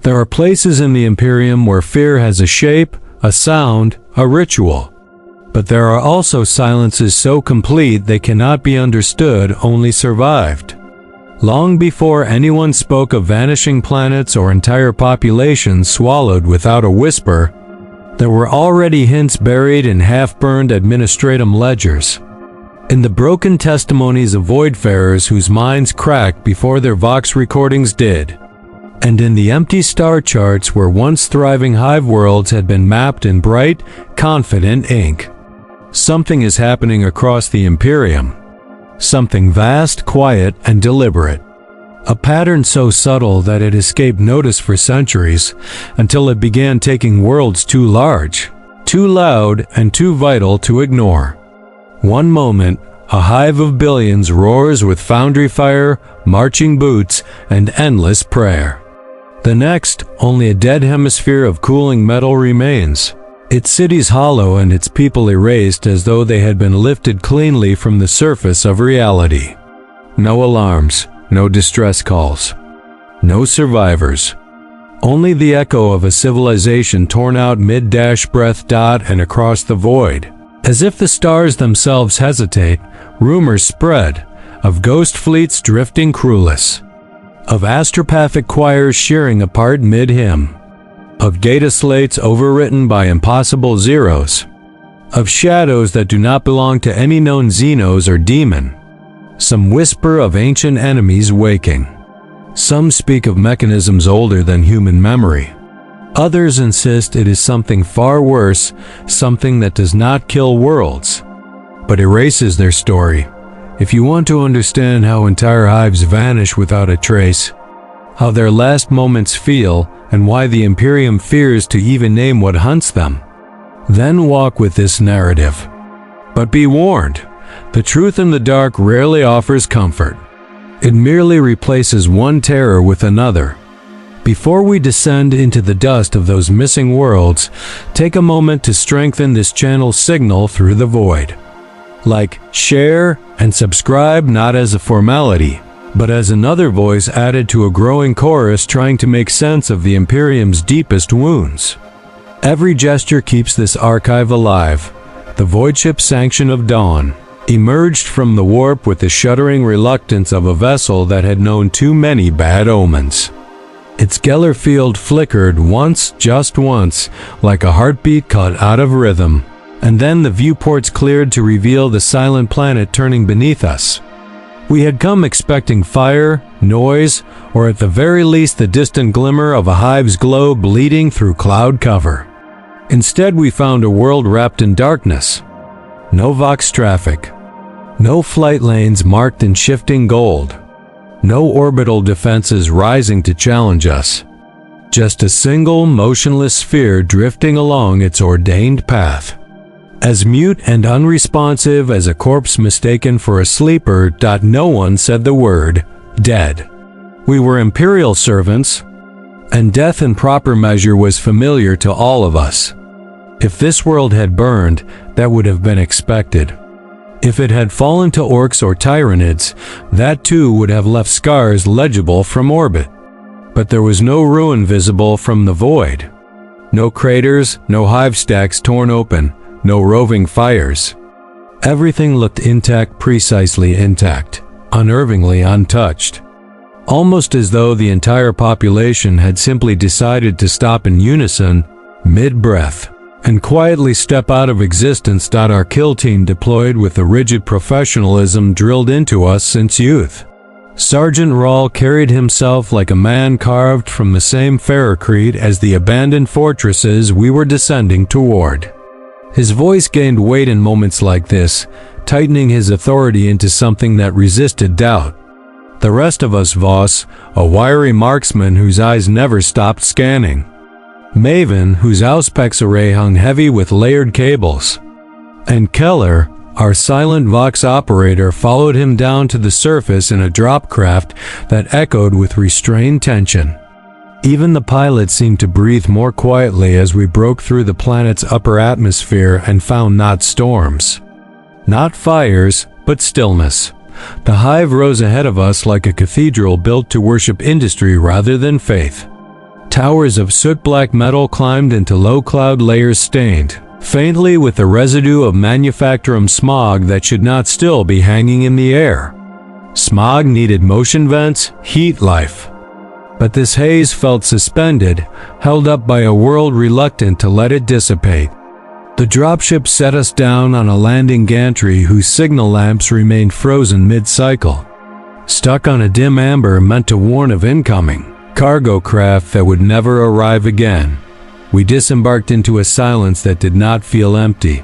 There are places in the Imperium where fear has a shape, a sound, a ritual. But there are also silences so complete they cannot be understood, only survived. Long before anyone spoke of vanishing planets or entire populations swallowed without a whisper, there were already hints buried in half-burned administratum ledgers. In the broken testimonies of voidfarers whose minds cracked before their Vox recordings did. And in the empty star charts where once thriving hive worlds had been mapped in bright, confident ink. Something is happening across the Imperium. Something vast, quiet, and deliberate. A pattern so subtle that it escaped notice for centuries, until it began taking worlds too large, too loud, and too vital to ignore. One moment, a hive of billions roars with foundry fire, marching boots, and endless prayer. The next, only a dead hemisphere of cooling metal remains. Its cities hollow and its people erased as though they had been lifted cleanly from the surface of reality. No alarms, no distress calls. No survivors. Only the echo of a civilization torn out mid-breath and across the void. As if the stars themselves hesitate, rumors spread of ghost fleets drifting crewless, of astropathic choirs shearing apart mid-hymn, of data slates overwritten by impossible zeros, of shadows that do not belong to any known Xenos or demon. Some whisper of ancient enemies waking. Some speak of mechanisms older than human memory. Others insist it is something far worse, something that does not kill worlds, but erases their story. If you want to understand how entire hives vanish without a trace, how their last moments feel, and why the Imperium fears to even name what hunts them, then walk with this narrative. But be warned, the truth in the dark rarely offers comfort. It merely replaces one terror with another. Before we descend into the dust of those missing worlds, take a moment to strengthen this channel's signal through the void. Like, share, and subscribe not as a formality, but as another voice added to a growing chorus trying to make sense of the Imperium's deepest wounds. Every gesture keeps this archive alive. The voidship Sanction of Dawn emerged from the warp with the shuddering reluctance of a vessel that had known too many bad omens. Its Geller field flickered once, just once, like a heartbeat cut out of rhythm, and then the viewports cleared to reveal the silent planet turning beneath us. We had come expecting fire, noise, or at the very least the distant glimmer of a hive's glow bleeding through cloud cover. Instead, we found a world wrapped in darkness. No Vox traffic. No flight lanes marked in shifting gold. No orbital defenses rising to challenge us. Just a single motionless sphere drifting along its ordained path. As mute and unresponsive as a corpse mistaken for a sleeper. No one said the word, dead. We were Imperial servants, and death in proper measure was familiar to all of us. If this world had burned, that would have been expected. If it had fallen to orcs or tyranids, that too would have left scars legible from orbit. But there was no ruin visible from the void. No craters, no hive stacks torn open, no roving fires. Everything looked intact, precisely intact, unnervingly untouched. Almost as though the entire population had simply decided to stop in unison, mid-breath, and quietly step out of existence. Our kill team deployed with the rigid professionalism drilled into us since youth. Sergeant Rawl carried himself like a man carved from the same ferrocrete as the abandoned fortresses we were descending toward. His voice gained weight in moments like this, tightening his authority into something that resisted doubt. The rest of us, Voss, a wiry marksman whose eyes never stopped scanning. Maven, whose auspex array hung heavy with layered cables. And Keller, our silent Vox operator, followed him down to the surface in a drop craft that echoed with restrained tension. Even the pilot seemed to breathe more quietly as we broke through the planet's upper atmosphere and found not storms, not fires, but stillness. The hive rose ahead of us like a cathedral built to worship industry rather than faith. Towers of soot-black metal climbed into low cloud layers stained faintly with the residue of manufacturing smog that should not still be hanging in the air. Smog needed motion vents, heat life. But this haze felt suspended, held up by a world reluctant to let it dissipate. The dropship set us down on a landing gantry whose signal lamps remained frozen mid-cycle, stuck on a dim amber meant to warn of incoming cargo craft that would never arrive again. We disembarked into a silence that did not feel empty.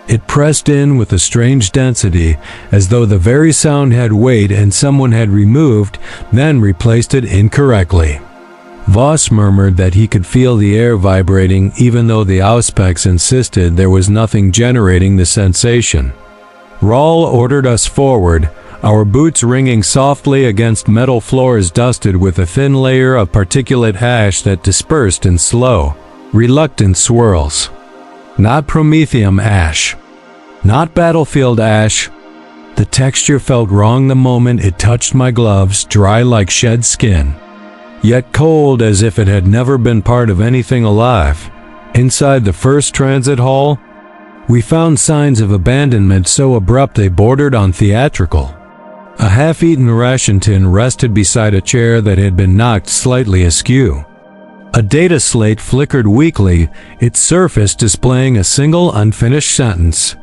It pressed in with a strange density, as though the very sound had weight and someone had removed, then replaced it incorrectly. Voss murmured that he could feel the air vibrating even though the Auspex insisted there was nothing generating the sensation. Rahl ordered us forward, our boots ringing softly against metal floors dusted with a thin layer of particulate ash that dispersed in slow, reluctant swirls. Not Prometheum ash. Not battlefield ash. The texture felt wrong the moment it touched my gloves, dry like shed skin, yet cold as if it had never been part of anything alive. Inside the first transit hall, we found signs of abandonment so abrupt they bordered on theatrical. A half-eaten ration tin rested beside a chair that had been knocked slightly askew. A data slate flickered weakly, its surface displaying a single unfinished sentence.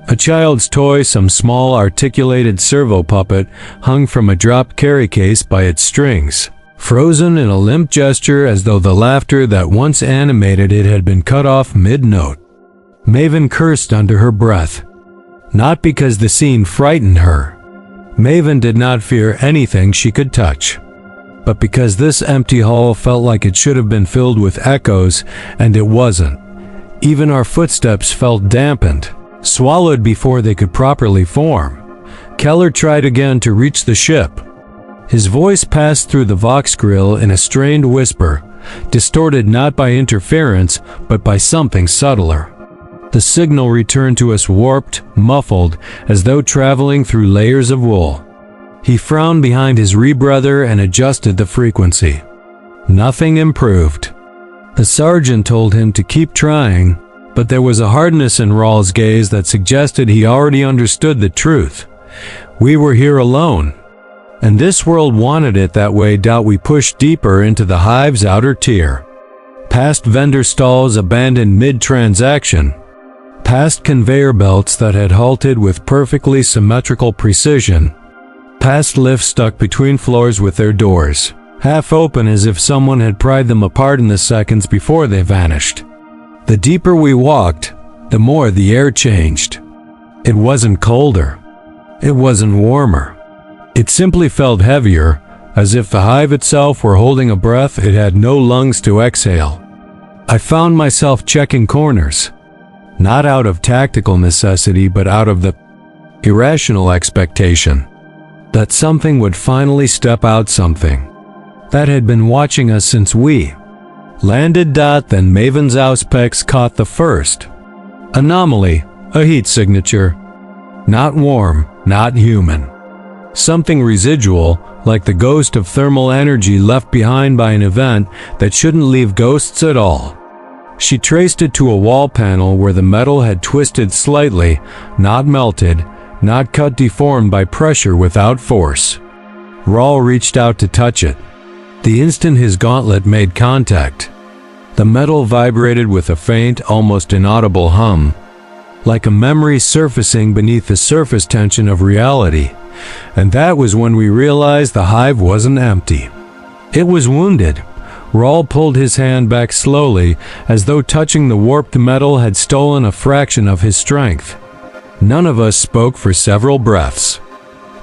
A child's toy, some small articulated servo puppet, hung from a dropped carry case by its strings, frozen in a limp gesture as though the laughter that once animated it had been cut off mid-note. Maven cursed under her breath. Not because the scene frightened her. Maven did not fear anything she could touch. But because this empty hall felt like it should have been filled with echoes, and it wasn't. Even our footsteps felt dampened, swallowed before they could properly form. Keller tried again to reach the ship. His voice passed through the Vox grill in a strained whisper, distorted not by interference, but by something subtler. The signal returned to us warped, muffled, as though traveling through layers of wool. He frowned behind his rebreather and adjusted the frequency. Nothing improved. The sergeant told him to keep trying, but there was a hardness in Rahl's gaze that suggested he already understood the truth. We were here alone, and this world wanted it that way. We pushed deeper into the Hive's outer tier. Past vendor stalls abandoned mid-transaction. Past conveyor belts that had halted with perfectly symmetrical precision. Past lifts stuck between floors with their doors half open as if someone had pried them apart in the seconds before they vanished. The deeper we walked, the more the air changed. It wasn't colder. It wasn't warmer. It simply felt heavier, as if the Hive itself were holding a breath it had no lungs to exhale. I found myself checking corners. Not out of tactical necessity, but out of the irrational expectation that something would finally step out, something that had been watching us since we landed. Then Maven's Auspex caught the first anomaly, a heat signature. Not warm, not human. Something residual, like the ghost of thermal energy left behind by an event that shouldn't leave ghosts at all. She traced it to a wall panel where the metal had twisted slightly, not melted, not cut deformed by pressure without force. Rahl reached out to touch it. The instant his gauntlet made contact, the metal vibrated with a faint, almost inaudible hum, like a memory surfacing beneath the surface tension of reality. And that was when we realized the Hive wasn't empty. It was wounded. Rahl pulled his hand back slowly, as though touching the warped metal had stolen a fraction of his strength. None of us spoke for several breaths.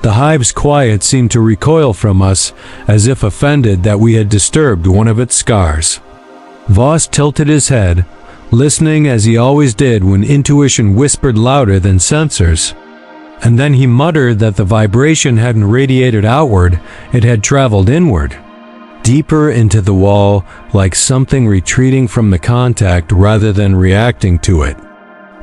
The Hive's quiet seemed to recoil from us, as if offended that we had disturbed one of its scars. Voss tilted his head, listening as he always did when intuition whispered louder than sensors. And then he muttered that the vibration hadn't radiated outward, it had traveled inward. Deeper into the wall, like something retreating from the contact rather than reacting to it.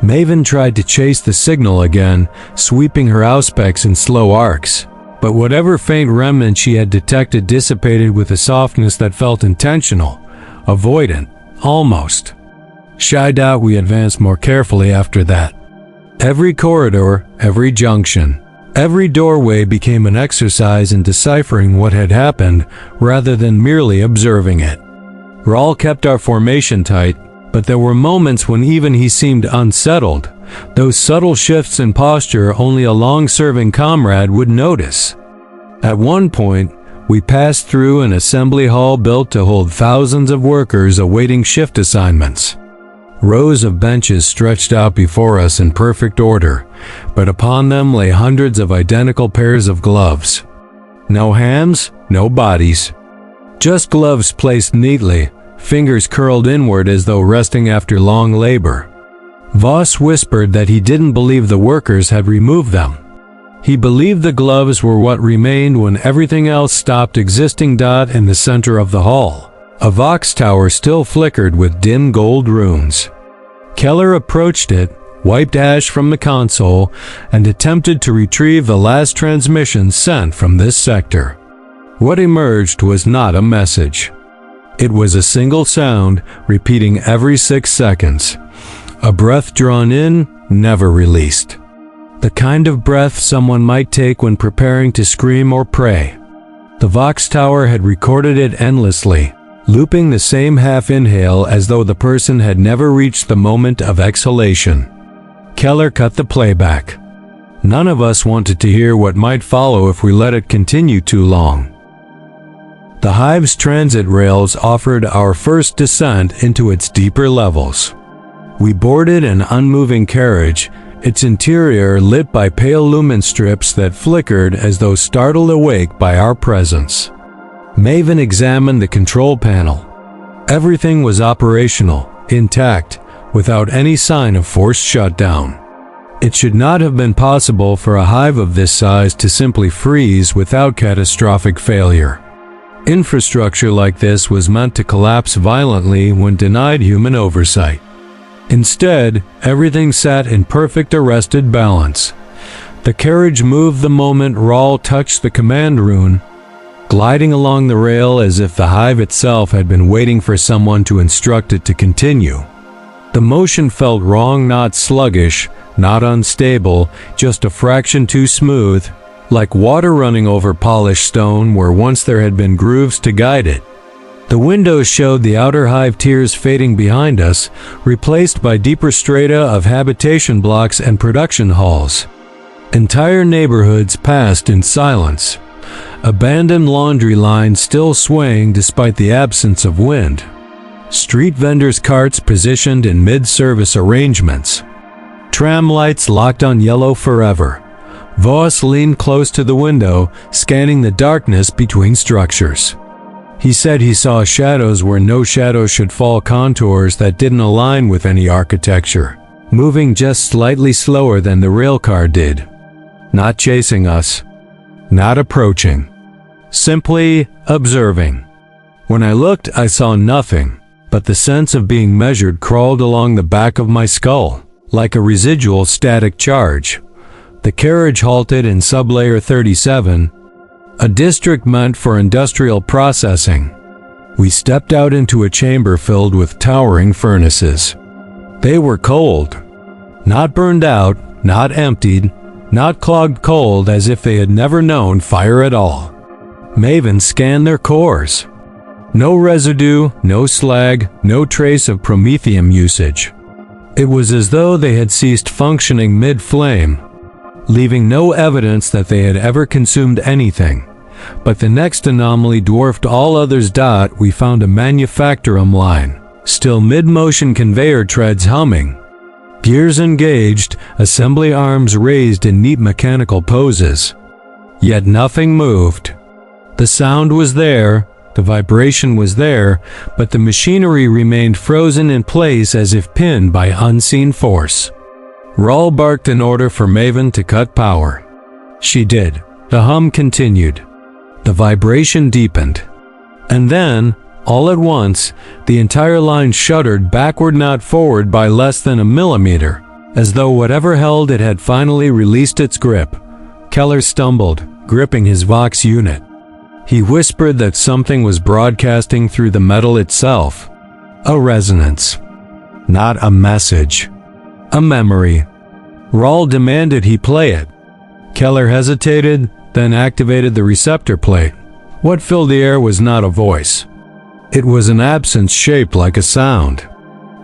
Maven tried to chase the signal again, sweeping her Auspex in slow arcs. But whatever faint remnant she had detected dissipated with a softness that felt intentional, avoidant, almost. Shied out, we advanced more carefully after that. Every corridor, every junction, every doorway became an exercise in deciphering what had happened rather than merely observing it. Rahl kept our formation tight, but there were moments when even he seemed unsettled, those subtle shifts in posture only a long-serving comrade would notice. At one point, we passed through an assembly hall built to hold thousands of workers awaiting shift assignments. Rows of benches stretched out before us in perfect order, but upon them lay hundreds of identical pairs of gloves. No hands, no bodies. Just gloves placed neatly, fingers curled inward as though resting after long labor. Voss whispered that he didn't believe the workers had removed them. He believed the gloves were what remained when everything else stopped existing. In the center of the hall, a Vox tower still flickered with dim gold runes. Keller approached it, wiped ash from the console, and attempted to retrieve the last transmission sent from this sector. What emerged was not a message. It was a single sound, repeating every 6 seconds. A breath drawn in, never released. The kind of breath someone might take when preparing to scream or pray. The Vox tower had recorded it endlessly, looping the same half-inhale as though the person had never reached the moment of exhalation. Keller cut the playback. None of us wanted to hear what might follow if we let it continue too long. The Hive's transit rails offered our first descent into its deeper levels. We boarded an unmoving carriage, its interior lit by pale lumen strips that flickered as though startled awake by our presence. Maven examined the control panel. Everything was operational, intact, without any sign of forced shutdown. It should not have been possible for a hive of this size to simply freeze without catastrophic failure. Infrastructure like this was meant to collapse violently when denied human oversight. Instead, everything sat in perfect arrested balance. The carriage moved the moment Rahl touched the command rune, gliding along the rail as if the hive itself had been waiting for someone to instruct it to continue. The motion felt wrong, not sluggish, not unstable, just a fraction too smooth, like water running over polished stone where once there had been grooves to guide it. The windows showed the outer hive tiers fading behind us, replaced by deeper strata of habitation blocks and production halls. Entire neighborhoods passed in silence. Abandoned laundry lines still swaying despite the absence of wind. Street vendors' carts positioned in mid-service arrangements. Tram lights locked on yellow forever. Voss leaned close to the window, scanning the darkness between structures. He said he saw shadows where no shadows should fall, contours that didn't align with any architecture, moving just slightly slower than the railcar did. Not chasing us. Not approaching. Simply observing. When I looked, I saw nothing, but the sense of being measured crawled along the back of my skull, like a residual static charge. The carriage halted in sublayer 37, a district meant for industrial processing. We stepped out into a chamber filled with towering furnaces. They were cold. Not burned out, not emptied, not clogged cold as if they had never known fire at all. Maven scanned their cores. No residue, no slag, no trace of promethium usage. It was as though they had ceased functioning mid-flame, leaving no evidence that they had ever consumed anything. But the next anomaly dwarfed all others. We found a manufactorum line, still mid-motion, conveyor treads humming. Gears engaged, assembly arms raised in neat mechanical poses. Yet nothing moved. The sound was there, the vibration was there, but the machinery remained frozen in place as if pinned by unseen force. Rahl barked an order for Maven to cut power. She did. The hum continued. The vibration deepened. And then, all at once, the entire line shuddered backward, not forward, by less than a millimeter, as though whatever held it had finally released its grip. Keller stumbled, gripping his Vox unit. He whispered that something was broadcasting through the metal itself, A resonance. Not a message. A memory. Rawl demanded he play it. Keller hesitated, then activated the receptor plate. What filled the air was not a voice. It was an absence shaped like a sound.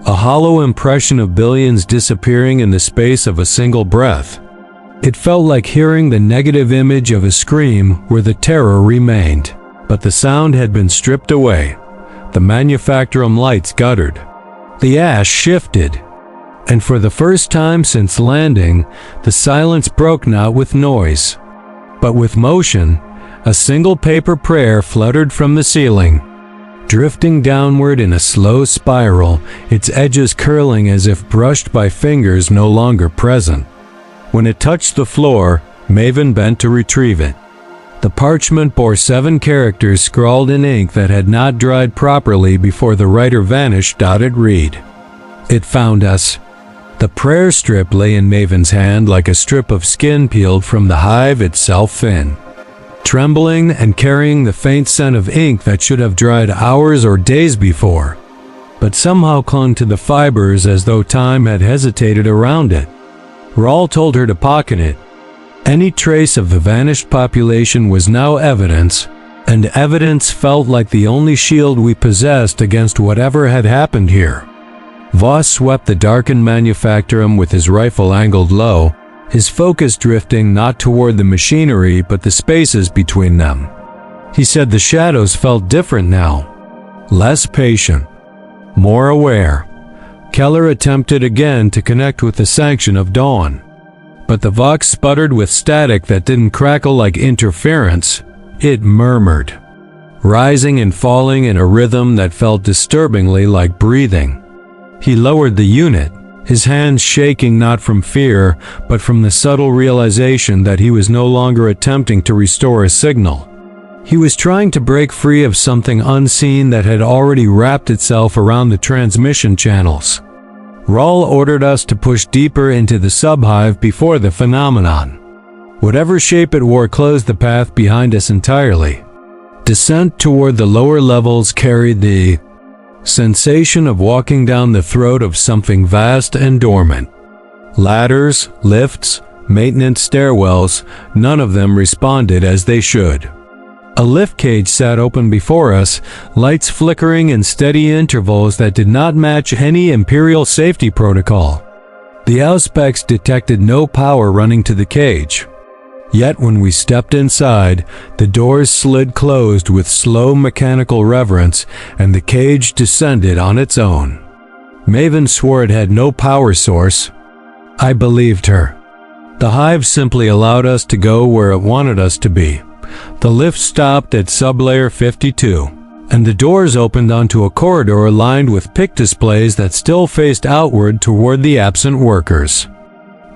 A hollow impression of billions disappearing in the space of a single breath. It felt like hearing the negative image of a scream where the terror remained. But the sound had been stripped away. The manufactorum lights guttered. The ash shifted. And for the first time since landing, the silence broke not with noise, but with motion. A single paper prayer fluttered from the ceiling, drifting downward in a slow spiral, its edges curling as if brushed by fingers no longer present. When it touched the floor, Maven bent to retrieve it. The parchment bore 7 characters scrawled in ink that had not dried properly before the writer vanished. It read, "It found us." The prayer strip lay in Maven's hand like a strip of skin peeled from the hive itself thin, trembling and carrying the faint scent of ink that should have dried hours or days before, but somehow clung to the fibers as though time had hesitated around it. Rawl told her to pocket it. Any trace of the vanished population was now evidence, and evidence felt like the only shield we possessed against whatever had happened here. Voss swept the darkened manufactorum with his rifle angled low, his focus drifting not toward the machinery but the spaces between them. He said the shadows felt different now, less patient, more aware. Keller attempted again to connect with the sanction of dawn, but the Vox sputtered with static that didn't crackle like interference. It murmured, rising and falling in a rhythm that felt disturbingly like breathing. He lowered the unit, his hands shaking not from fear, but from the subtle realization that he was no longer attempting to restore a signal. He was trying to break free of something unseen that had already wrapped itself around the transmission channels. Rawl ordered us to push deeper into the subhive before the phenomenon. Whatever shape it wore closed the path behind us entirely. Descent toward the lower levels carried the sensation of walking down the throat of something vast and dormant. Ladders, lifts, maintenance stairwells, none of them responded as they should. A lift cage sat open before us, lights flickering in steady intervals that did not match any Imperial safety protocol. The Auspex detected no power running to the cage. Yet when we stepped inside, the doors slid closed with slow mechanical reverence, and the cage descended on its own. Maven swore it had no power source. I believed her. The hive simply allowed us to go where it wanted us to be. The lift stopped at sublayer 52, and the doors opened onto a corridor lined with pick displays that still faced outward toward the absent workers.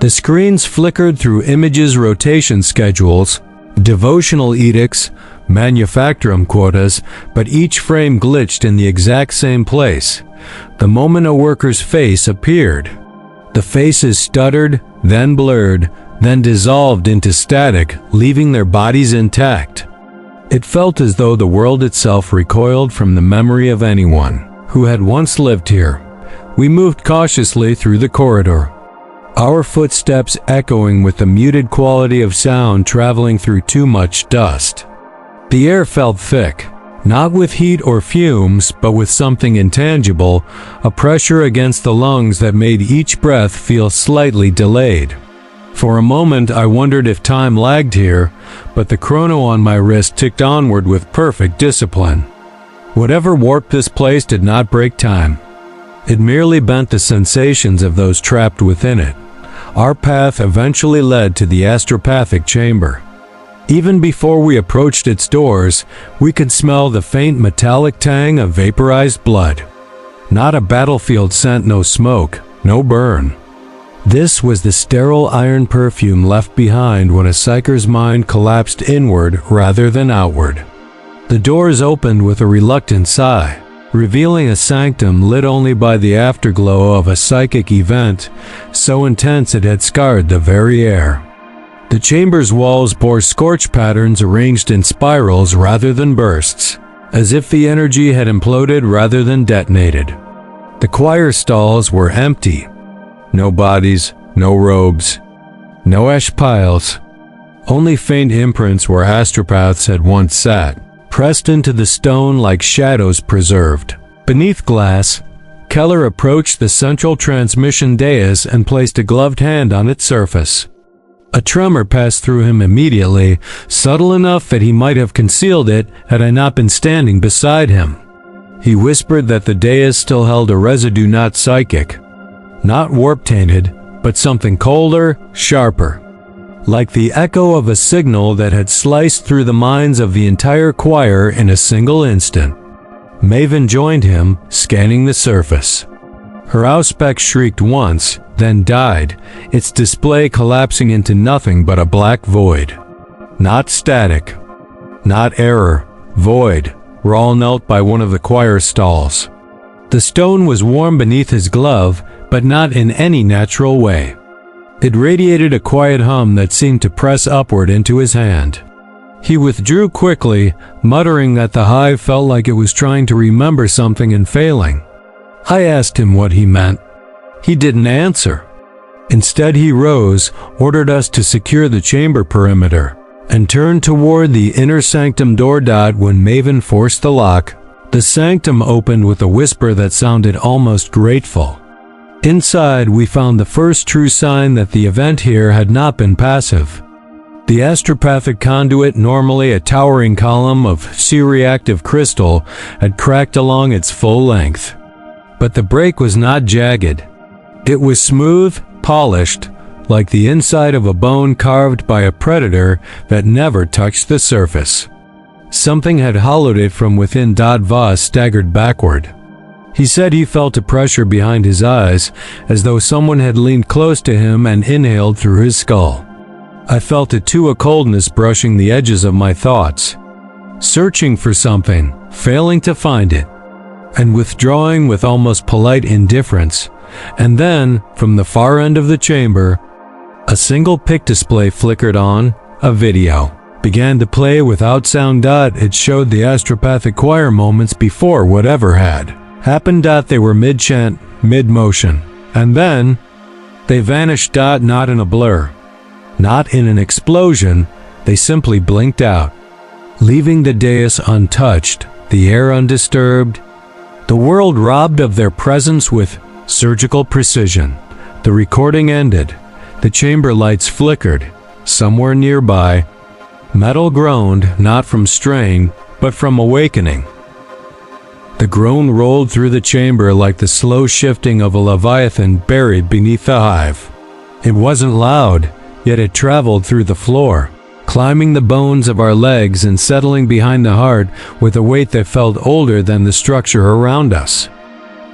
The screens flickered through images rotation schedules, devotional edicts, manufactorum quotas, but each frame glitched in the exact same place. The moment a worker's face appeared, the faces stuttered, then blurred, then dissolved into static, leaving their bodies intact. It felt as though the world itself recoiled from the memory of anyone who had once lived here. We moved cautiously through the corridor, our footsteps echoing with the muted quality of sound traveling through too much dust. The air felt thick, not with heat or fumes, but with something intangible, a pressure against the lungs that made each breath feel slightly delayed. For a moment I wondered if time lagged here, but the chrono on my wrist ticked onward with perfect discipline. Whatever warped this place did not break time. It merely bent the sensations of those trapped within it. Our path eventually led to the astropathic chamber. Even before we approached its doors, we could smell the faint metallic tang of vaporized blood. Not a battlefield scent, no smoke, no burn. This was the sterile iron perfume left behind when a psyker's mind collapsed inward rather than outward. The doors opened with a reluctant sigh, revealing a sanctum lit only by the afterglow of a psychic event so intense it had scarred the very air. The chamber's walls bore scorch patterns arranged in spirals rather than bursts, as if the energy had imploded rather than detonated. The choir stalls were empty. No bodies, no robes, no ash piles. Only faint imprints where astropaths had once sat, pressed into the stone like shadows preserved. Beneath glass, Keller approached the central transmission dais and placed a gloved hand on its surface. A tremor passed through him immediately, subtle enough that he might have concealed it had I not been standing beside him. He whispered that the dais still held a residue not psychic, not warp-tainted, but something colder, sharper. Like the echo of a signal that had sliced through the minds of the entire choir in a single instant. Maven joined him, scanning the surface. Her auspex shrieked once, then died, its display collapsing into nothing but a black void. Not static, not error, void. Rawl knelt by one of the choir stalls. The stone was warm beneath his glove, but not in any natural way. It radiated a quiet hum that seemed to press upward into his hand. He withdrew quickly, muttering that the hive felt like it was trying to remember something and failing. I asked him what he meant. He didn't answer. Instead, he rose, ordered us to secure the chamber perimeter, and turned toward the inner sanctum door. When Maven forced the lock, the sanctum opened with a whisper that sounded almost grateful. Inside, we found the first true sign that the event here had not been passive. The astropathic conduit, normally a towering column of C-reactive crystal, had cracked along its full length. But the break was not jagged. It was smooth, polished, like the inside of a bone carved by a predator that never touched the surface. Something had hollowed it from within. Voss staggered backward. He said he felt a pressure behind his eyes, as though someone had leaned close to him and inhaled through his skull. I felt it too, a coldness brushing the edges of my thoughts. Searching for something, failing to find it, and withdrawing with almost polite indifference. And then, from the far end of the chamber, a single pic display flickered on. A video began to play without sound. It showed the astropathic choir moments before whatever had happened. They were mid-chant, mid-motion, and then they vanished. Not in a blur, not in an explosion, they simply blinked out, leaving the dais untouched, the air undisturbed, the world robbed of their presence with surgical precision. The recording ended. The chamber lights flickered. Somewhere nearby, metal groaned, not from strain, but from awakening. The groan rolled through the chamber like the slow shifting of a leviathan buried beneath the hive. It wasn't loud, yet it traveled through the floor, climbing the bones of our legs and settling behind the heart with a weight that felt older than the structure around us.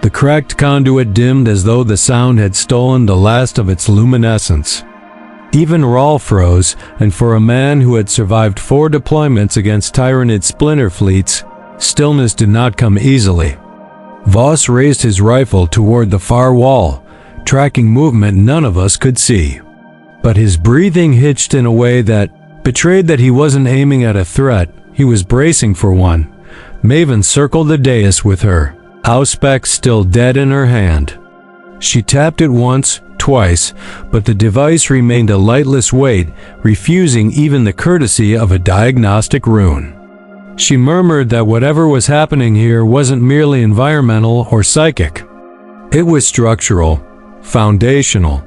The cracked conduit dimmed as though the sound had stolen the last of its luminescence. Even Rawl froze, and for a man who had survived 4 deployments against Tyranid splinter fleets, stillness did not come easily. Voss raised his rifle toward the far wall, tracking movement none of us could see. But his breathing hitched in a way that betrayed that he wasn't aiming at a threat, he was bracing for one. Maven circled the dais with her, auspex still dead in her hand. She tapped it once, twice, but the device remained a lightless weight, refusing even the courtesy of a diagnostic rune. She murmured that whatever was happening here wasn't merely environmental or psychic. It was structural, foundational.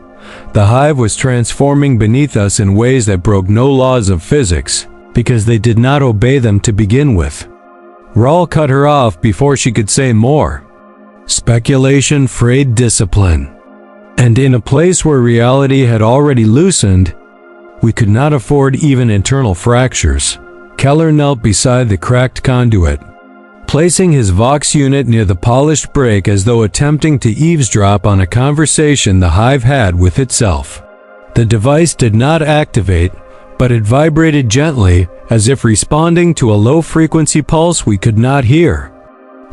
The hive was transforming beneath us in ways that broke no laws of physics, because they did not obey them to begin with. Rawl cut her off before she could say more. Speculation frayed discipline. And in a place where reality had already loosened, we could not afford even internal fractures. Keller knelt beside the cracked conduit, placing his Vox unit near the polished break as though attempting to eavesdrop on a conversation the hive had with itself. The device did not activate, but it vibrated gently, as if responding to a low-frequency pulse we could not hear.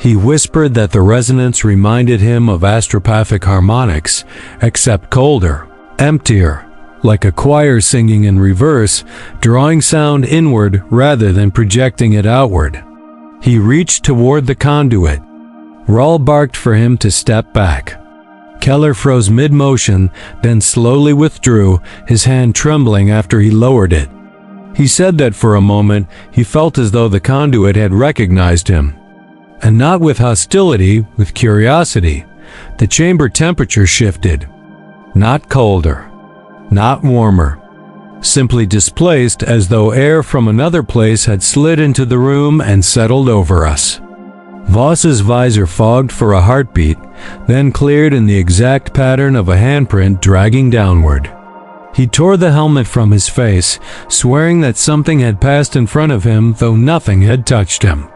He whispered that the resonance reminded him of astropathic harmonics, except colder, emptier, like a choir singing in reverse, drawing sound inward rather than projecting it outward. He reached toward the conduit, Rawl barked for him to step back. Keller froze mid-motion, then slowly withdrew, his hand trembling after he lowered it. He said that for a moment he felt as though the conduit had recognized him. And not with hostility, with curiosity. The chamber temperature shifted. Not colder. Not warmer. Simply displaced, as though air from another place had slid into the room and settled over us. Voss's visor fogged for a heartbeat, then cleared in the exact pattern of a handprint dragging downward. He tore the helmet from his face, swearing that something had passed in front of him, though nothing had touched him.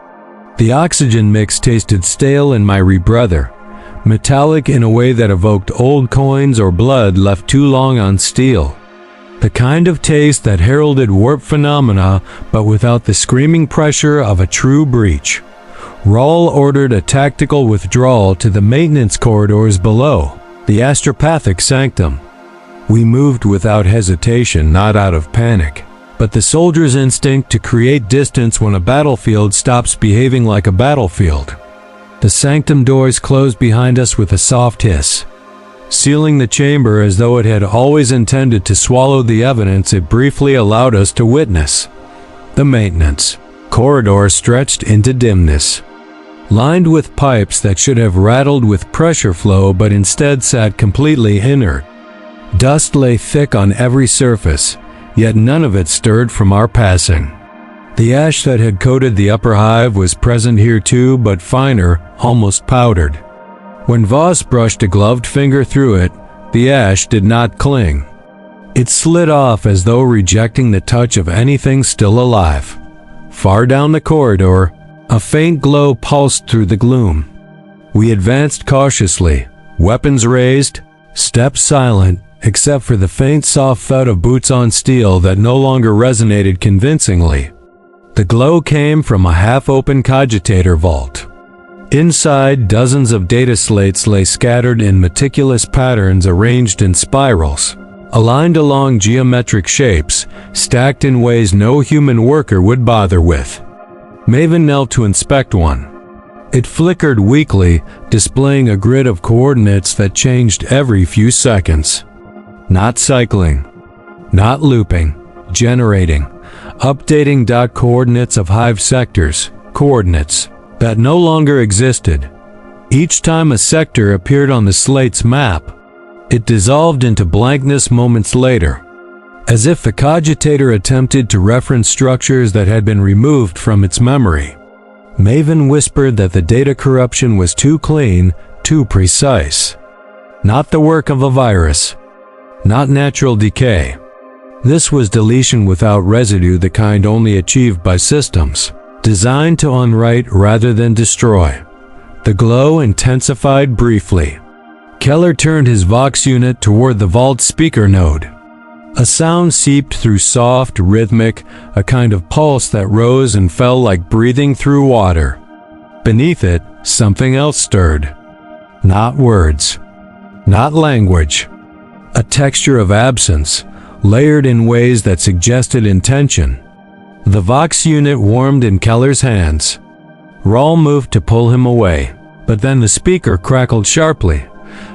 The oxygen mix tasted stale and miry brother, metallic in a way that evoked old coins or blood left too long on steel. The kind of taste that heralded warp phenomena, but without the screaming pressure of a true breach. Rawl ordered a tactical withdrawal to the maintenance corridors below, the astropathic sanctum. We moved without hesitation, not out of panic, but the soldier's instinct to create distance when a battlefield stops behaving like a battlefield. The sanctum doors closed behind us with a soft hiss, sealing the chamber as though it had always intended to swallow the evidence it briefly allowed us to witness. The maintenance corridor stretched into dimness, lined with pipes that should have rattled with pressure flow but instead sat completely inert. Dust lay thick on every surface, yet none of it stirred from our passing. The ash that had coated the upper hive was present here too, but finer, almost powdered. When Voss brushed a gloved finger through it, the ash did not cling. It slid off as though rejecting the touch of anything still alive. Far down the corridor, a faint glow pulsed through the gloom. We advanced cautiously, weapons raised, steps silent, except for the faint soft thud of boots on steel that no longer resonated convincingly. The glow came from a half-open cogitator vault. Inside, dozens of data slates lay scattered in meticulous patterns arranged in spirals, aligned along geometric shapes, stacked in ways no human worker would bother with. Maven knelt to inspect one. It flickered weakly, displaying a grid of coordinates that changed every few seconds. Not cycling, not looping, generating, updating dot coordinates of Hive sectors, coordinates that no longer existed. Each time a sector appeared on the slate's map, it dissolved into blankness moments later, as if the cogitator attempted to reference structures that had been removed from its memory. Maven whispered that the data corruption was too clean, too precise. Not the work of a virus. Not natural decay. This was deletion without residue, the kind only achieved by systems designed to unwrite rather than destroy. The glow intensified briefly. Keller turned his Vox unit toward the vault speaker node. A sound seeped through, soft, rhythmic, a kind of pulse that rose and fell like breathing through water. Beneath it, something else stirred. Not words. Not language. A texture of absence, layered in ways that suggested intention. The Vox unit warmed in Keller's hands. Rawl moved to pull him away, but then the speaker crackled sharply.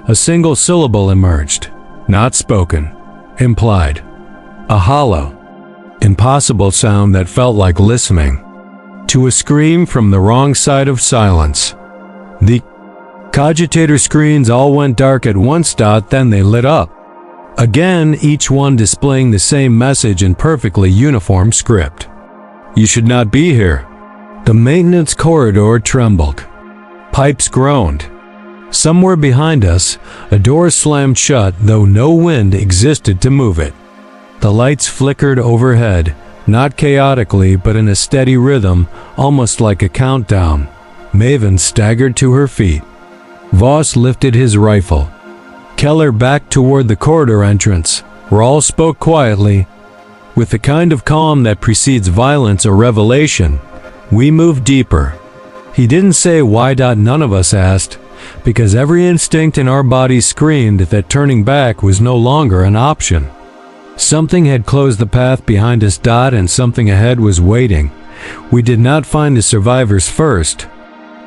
A single syllable emerged, not spoken, implied. A hollow, impossible sound that felt like listening to a scream from the wrong side of silence. The cogitator screens all went dark at once. Then they lit up. Again, each one displaying the same message in perfectly uniform script. You should not be here. The maintenance corridor trembled. Pipes groaned. Somewhere behind us, a door slammed shut, though no wind existed to move it. The lights flickered overhead, not chaotically but in a steady rhythm, almost like a countdown. Maven staggered to her feet. Voss lifted his rifle. Keller backed toward the corridor entrance. Rawl spoke quietly. With the kind of calm that precedes violence or revelation, we moved deeper. He didn't say why. None of us asked, because every instinct in our bodies screamed that turning back was no longer an option. Something had closed the path behind us. And something ahead was waiting. We did not find the survivors first.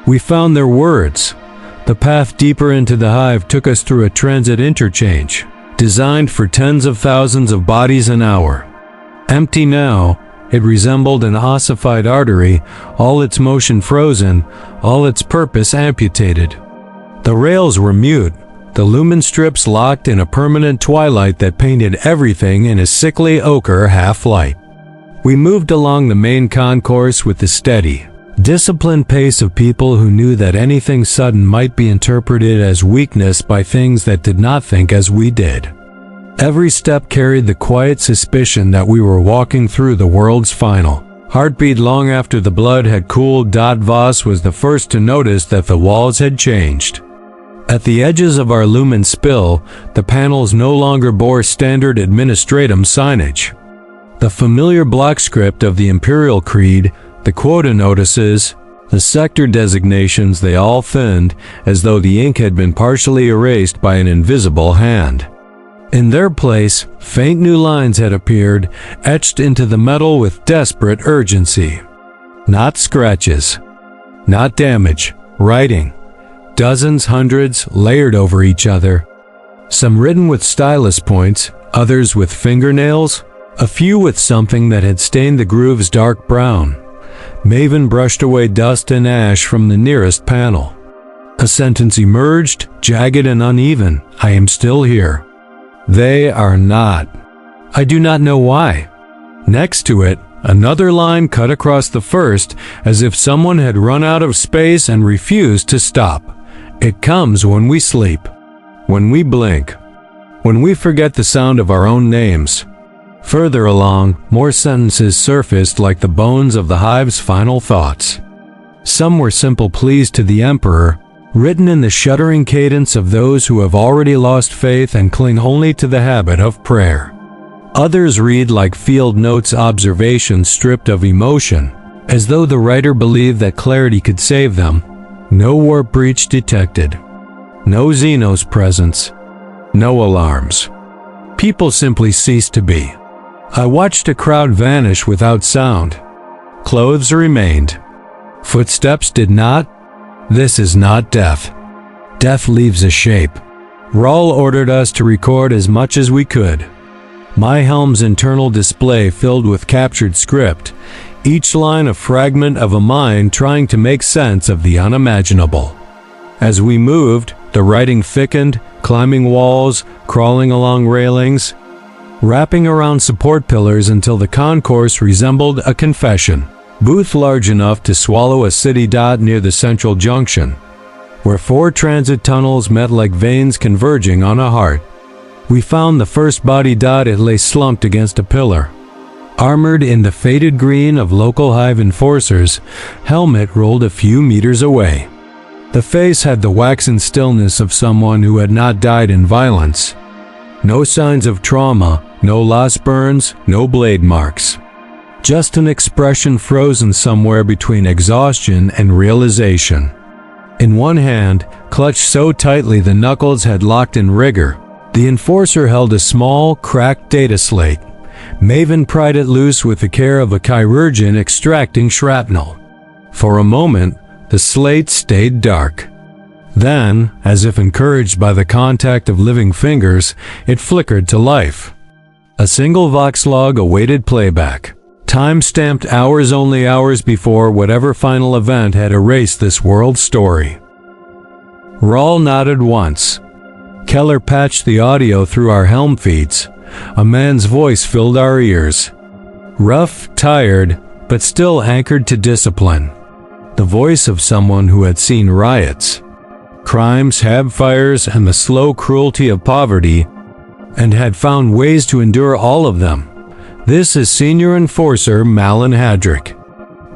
We found their words, The path deeper into the Hive took us through a transit interchange, designed for tens of thousands of bodies an hour. Empty now, it resembled an ossified artery, all its motion frozen, all its purpose amputated. The rails were mute, the lumen strips locked in a permanent twilight that painted everything in a sickly ochre half-light. We moved along the main concourse with the steady, disciplined pace of people who knew that anything sudden might be interpreted as weakness by things that did not think as we did. Every step carried the quiet suspicion that we were walking through the world's final heartbeat. Long after the blood had cooled, Voss was the first to notice that the walls had changed. At the edges of our lumen spill, the panels no longer bore standard administratum signage. The familiar block script of the Imperial Creed, the quota notices, the sector designations, they all thinned as though the ink had been partially erased by an invisible hand. In their place, faint new lines had appeared, etched into the metal with desperate urgency. Not scratches, not damage, writing. Dozens, hundreds, layered over each other. Some written with stylus points, others with fingernails, a few with something that had stained the grooves dark brown. Maven brushed away dust and ash from the nearest panel. A sentence emerged, jagged and uneven. I am still here. They are not. I do not know why. Next to it, another line cut across the first, as if someone had run out of space and refused to stop. It comes when we sleep, when we blink, when we forget the sound of our own names. Further along, more sentences surfaced like the bones of the Hive's final thoughts. Some were simple pleas to the Emperor, written in the shuddering cadence of those who have already lost faith and cling only to the habit of prayer. Others read like field notes, observations stripped of emotion, as though the writer believed that clarity could save them. No warp breach detected. No Xenos presence. No alarms. People simply ceased to be. I watched a crowd vanish without sound. Clothes remained. Footsteps did not. This is not death. Death leaves a shape. Rawl ordered us to record as much as we could. My helm's internal display filled with captured script, each line a fragment of a mind trying to make sense of the unimaginable. As we moved, the writing thickened, climbing walls, crawling along railings, wrapping around support pillars until the concourse resembled a confession booth large enough to swallow a city dot near the central junction, where 4 transit tunnels met like veins converging on a heart. We found the first body dot. It lay slumped against a pillar. Armored in the faded green of local Hive enforcers, helmet rolled a few meters away. The face had the waxen stillness of someone who had not died in violence. No signs of trauma, no lost burns, no blade marks. Just an expression frozen somewhere between exhaustion and realization. In one hand, clutched so tightly the knuckles had locked in rigor, the enforcer held a small, cracked data slate. Maven pried it loose with the care of a chirurgeon extracting shrapnel. For a moment, the slate stayed dark. Then, as if encouraged by the contact of living fingers, it flickered to life. A single vox log awaited playback. Time-stamped hours, only hours before whatever final event had erased this world's story. Rawl nodded once. Keller patched the audio through our helm feeds. A man's voice filled our ears. Rough, tired, but still anchored to discipline. The voice of someone who had seen riots, crimes, hab fires, and the slow cruelty of poverty, and had found ways to endure all of them. This is Senior Enforcer Malin Hadrick.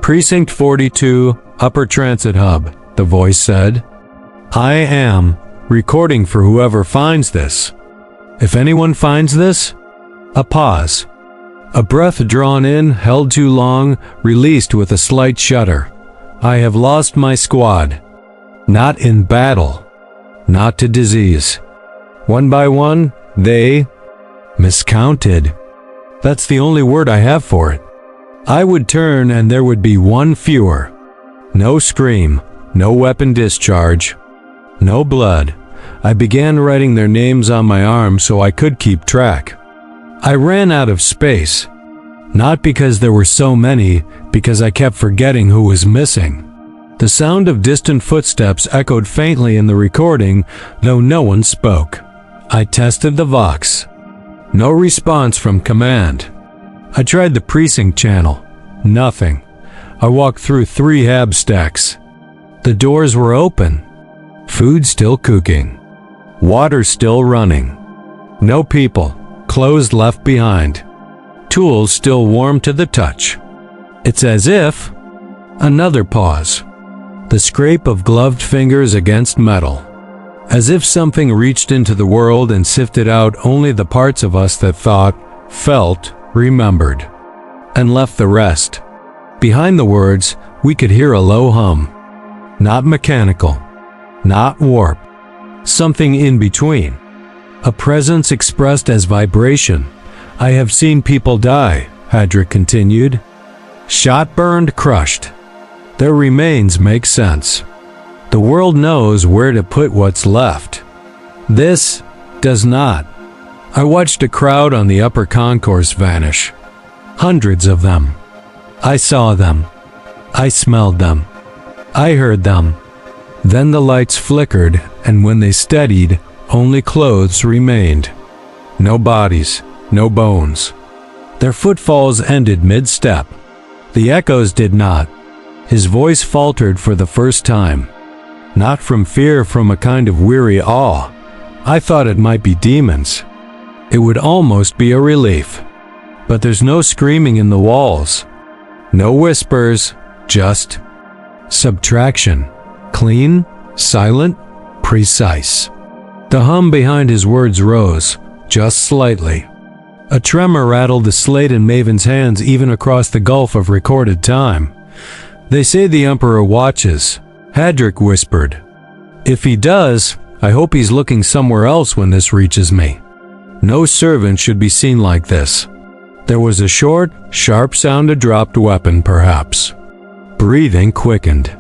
Precinct 42, Upper Transit Hub, the voice said. I am recording for whoever finds this. If anyone finds this, a pause. A breath drawn in, held too long, released with a slight shudder. I have lost my squad. Not in battle. Not to disease. One by one, they miscounted. That's the only word I have for it. I would turn and there would be one fewer. No scream, no weapon discharge. No blood. I began writing their names on my arm so I could keep track. I ran out of space. Not because there were so many, because I kept forgetting who was missing. The sound of distant footsteps echoed faintly in the recording, though no one spoke. I tested the Vox. No response from command. I tried the precinct channel. Nothing. I walked through 3 hab stacks. The doors were open. Food still cooking. Water still running. No people. Clothes left behind. Tools still warm to the touch. It's as if... Another pause. The scrape of gloved fingers against metal. As if something reached into the world and sifted out only the parts of us that thought, felt, remembered, and left the rest. Behind the words, we could hear a low hum. Not mechanical. Not warp. Something in between. A presence expressed as vibration. I have seen people die, Hadrick continued. Shot, burned, crushed. Their remains make sense. The world knows where to put what's left. This does not. I watched a crowd on the upper concourse vanish. Hundreds of them. I saw them. I smelled them. I heard them. Then the lights flickered, and when they steadied, only clothes remained. No bodies, no bones. Their footfalls ended mid-step. The echoes did not. His voice faltered for the first time. Not from fear, from a kind of weary awe. I thought it might be demons. It would almost be a relief. But there's no screaming in the walls. No whispers, just subtraction. Clean, silent, precise. The hum behind his words rose, just slightly. A tremor rattled the slate in Maven's hands even across the gulf of recorded time. They say the Emperor watches, Hadrick whispered. If he does, I hope he's looking somewhere else when this reaches me. No servant should be seen like this. There was a short, sharp sound of dropped weapon, perhaps. Breathing quickened.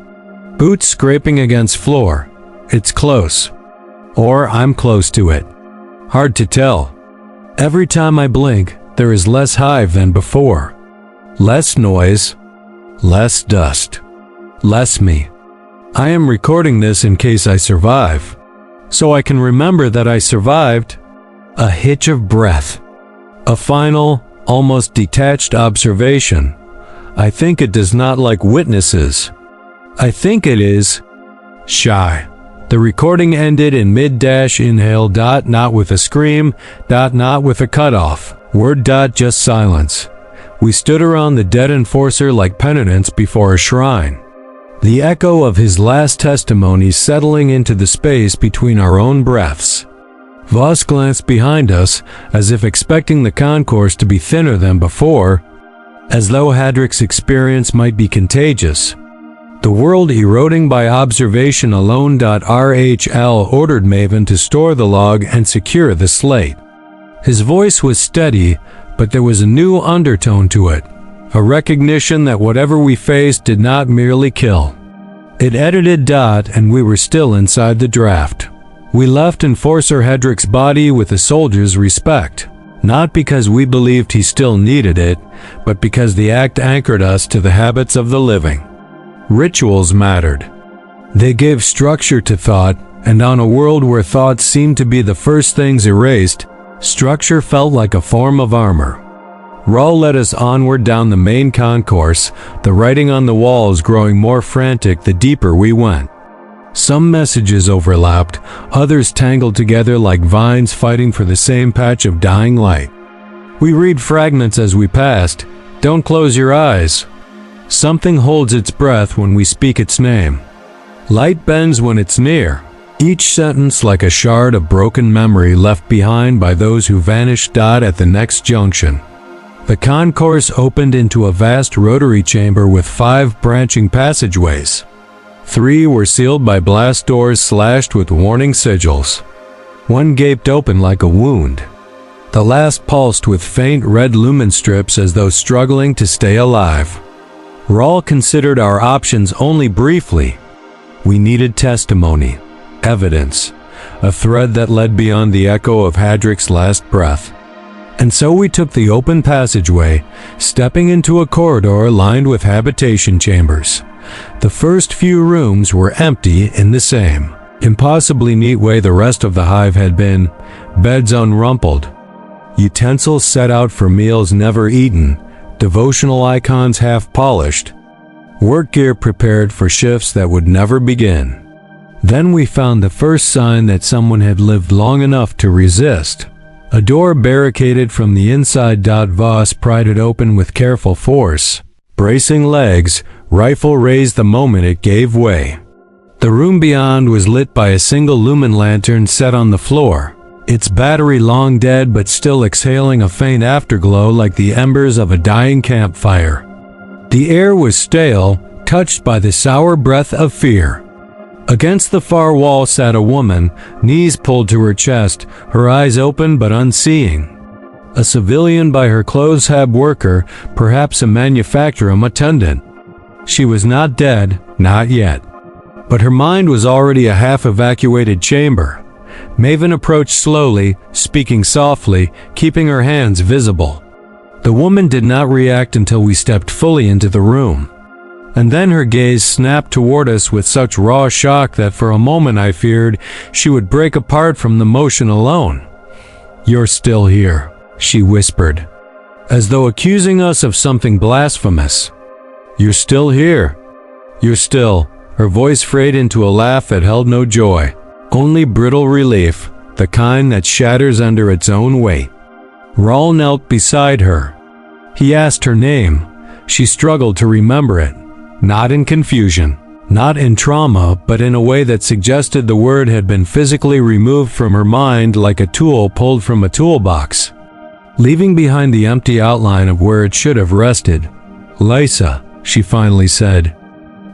Boots scraping against floor. It's close. Or I'm close to it. Hard to tell. Every time I blink, there is less Hive than before. Less noise. Less dust. Less me. I am recording this in case I survive. So I can remember that I survived. A hitch of breath. A final, almost detached observation. I think it does not like witnesses. I think it is shy. The recording ended in mid-dash inhale dot not with a scream dot not with a cutoff. Word dot just silence. We stood around the dead enforcer like penitents before a shrine. The echo of his last testimony settling into the space between our own breaths. Voss glanced behind us as if expecting the concourse to be thinner than before, as though Hadrick's experience might be contagious. The world eroding by observation alone. RHL ordered Maven to store the log and secure the slate. His voice was steady, but there was a new undertone to it, a recognition that whatever we faced did not merely kill. It edited. And we were still inside the draft. We left Enforcer Hadrick's body with the soldiers' respect, not because we believed he still needed it, but because the act anchored us to the habits of the living. Rituals mattered. They gave structure to thought, and on a world where thoughts seemed to be the first things erased, structure felt like a form of armor. Rawl led us onward down the main concourse, the writing on the walls growing more frantic the deeper we went. Some messages overlapped, others tangled together like vines fighting for the same patch of dying light. We read fragments as we passed. Don't close your eyes. Something holds its breath when we speak its name. Light bends when it's near. Each sentence like a shard of broken memory left behind by those who vanished. At the next junction. The concourse opened into a vast rotary chamber with 5 branching passageways. 3 were sealed by blast doors slashed with warning sigils. 1 gaped open like a wound. The last pulsed with faint red lumen strips as though struggling to stay alive. Rawl considered our options only briefly. We needed testimony. evidence, a thread that led beyond the echo of Hadrick's last breath. And so we took the open passageway, stepping into a corridor lined with habitation chambers. The first few rooms were empty in the same impossibly neat way the rest of the hive had been, beds unrumpled, utensils set out for meals never eaten, devotional icons half polished, work gear prepared for shifts that would never begin. Then we found the first sign that someone had lived long enough to resist. A door barricaded from the inside. Voss pried it open with careful force. Bracing legs, rifle raised the moment it gave way. The room beyond was lit by a single lumen lantern set on the floor, its battery long dead but still exhaling a faint afterglow like the embers of a dying campfire. The air was stale, touched by the sour breath of fear. Against the far wall sat a woman, knees pulled to her chest, her eyes open but unseeing. A civilian by her clothes, hab worker, perhaps a manufacturing attendant. She was not dead, not yet. But her mind was already a half-evacuated chamber. Maven approached slowly, speaking softly, keeping her hands visible. The woman did not react until we stepped fully into the room. And then her gaze snapped toward us with such raw shock that for a moment I feared she would break apart from the motion alone. "You're still here," she whispered, as though accusing us of something blasphemous. "You're still here. You're still." Her voice frayed into a laugh that held no joy, only brittle relief, the kind that shatters under its own weight. Raul knelt beside her. He asked her name. She struggled to remember it. Not in confusion, not in trauma, but in a way that suggested the word had been physically removed from her mind like a tool pulled from a toolbox, leaving behind the empty outline of where it should have rested. "Lysa," she finally said,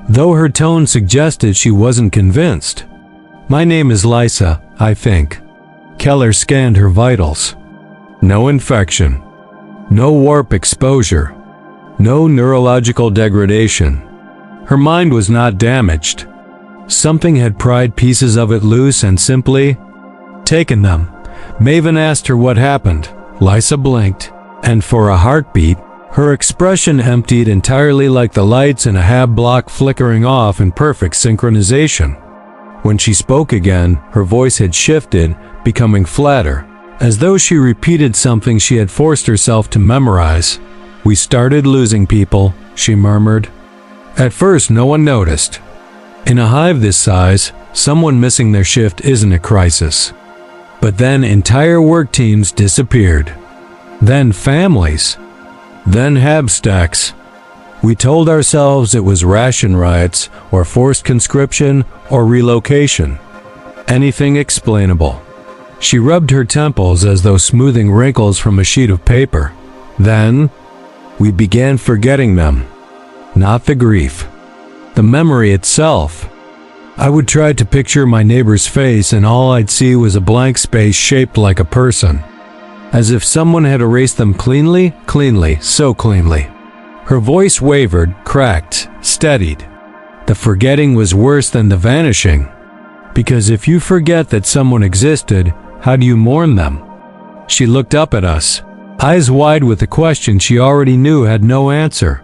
though her tone suggested she wasn't convinced. "My name is Lysa, I think." Keller scanned her vitals. No infection. No warp exposure. No neurological degradation. Her mind was not damaged. Something had pried pieces of it loose and simply taken them. Maven asked her what happened. Lysa blinked, and for a heartbeat, her expression emptied entirely like the lights in a hab block flickering off in perfect synchronization. When she spoke again, her voice had shifted, becoming flatter, as though she repeated something she had forced herself to memorize. "We started losing people," she murmured. At first, no one noticed. In a hive this size, someone missing their shift isn't a crisis. But then entire work teams disappeared. Then families. Then habstacks. We told ourselves it was ration riots, or forced conscription, or relocation. Anything explainable. She rubbed her temples as though smoothing wrinkles from a sheet of paper. Then, we began forgetting them. Not the grief. The memory itself. I would try to picture my neighbor's face and all I'd see was a blank space shaped like a person. As if someone had erased them cleanly, so cleanly. Her voice wavered, cracked, steadied. The forgetting was worse than the vanishing. Because if you forget that someone existed, how do you mourn them? She looked up at us, eyes wide with a question she already knew had no answer.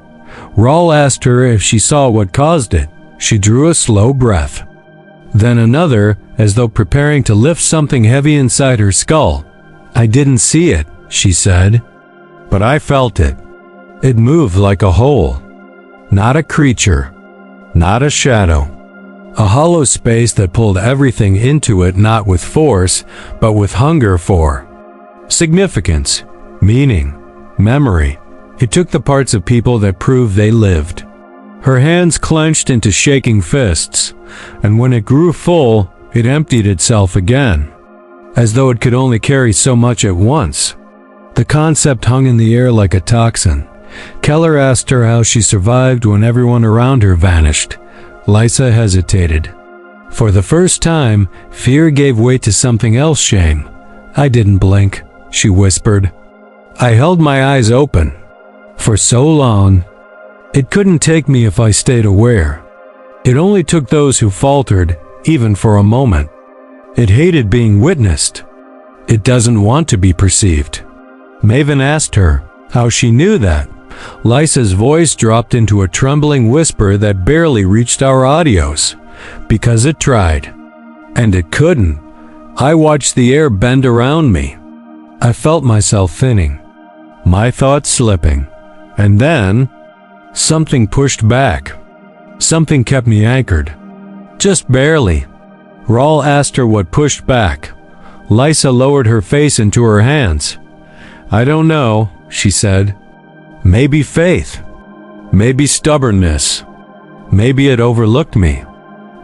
Raul asked her if she saw what caused it. She drew a slow breath. Then another, as though preparing to lift something heavy inside her skull. "I didn't see it," she said, "but I felt it. It moved like a whole. Not a creature. Not a shadow. A hollow space that pulled everything into it, not with force, but with hunger for significance, meaning, memory. It took the parts of people that proved they lived." Her hands clenched into shaking fists, and when it grew full, it emptied itself again, as though it could only carry so much at once. The concept hung in the air like a toxin. Keller asked her how she survived when everyone around her vanished. Lysa hesitated. For the first time, fear gave way to something else, shame. "I didn't blink," she whispered. "I held my eyes open. For so long. It couldn't take me if I stayed aware. It only took those who faltered, even for a moment." It hated being witnessed. It doesn't want to be perceived. Maven asked her how she knew that. Lysa's voice dropped into a trembling whisper that barely reached our audios. Because it tried. And it couldn't. I watched the air bend around me. I felt myself thinning. My thoughts slipping. And then, something pushed back. Something kept me anchored. Just barely. Rawl asked her what pushed back. Lysa lowered her face into her hands. I don't know, she said. Maybe faith. Maybe stubbornness. Maybe it overlooked me.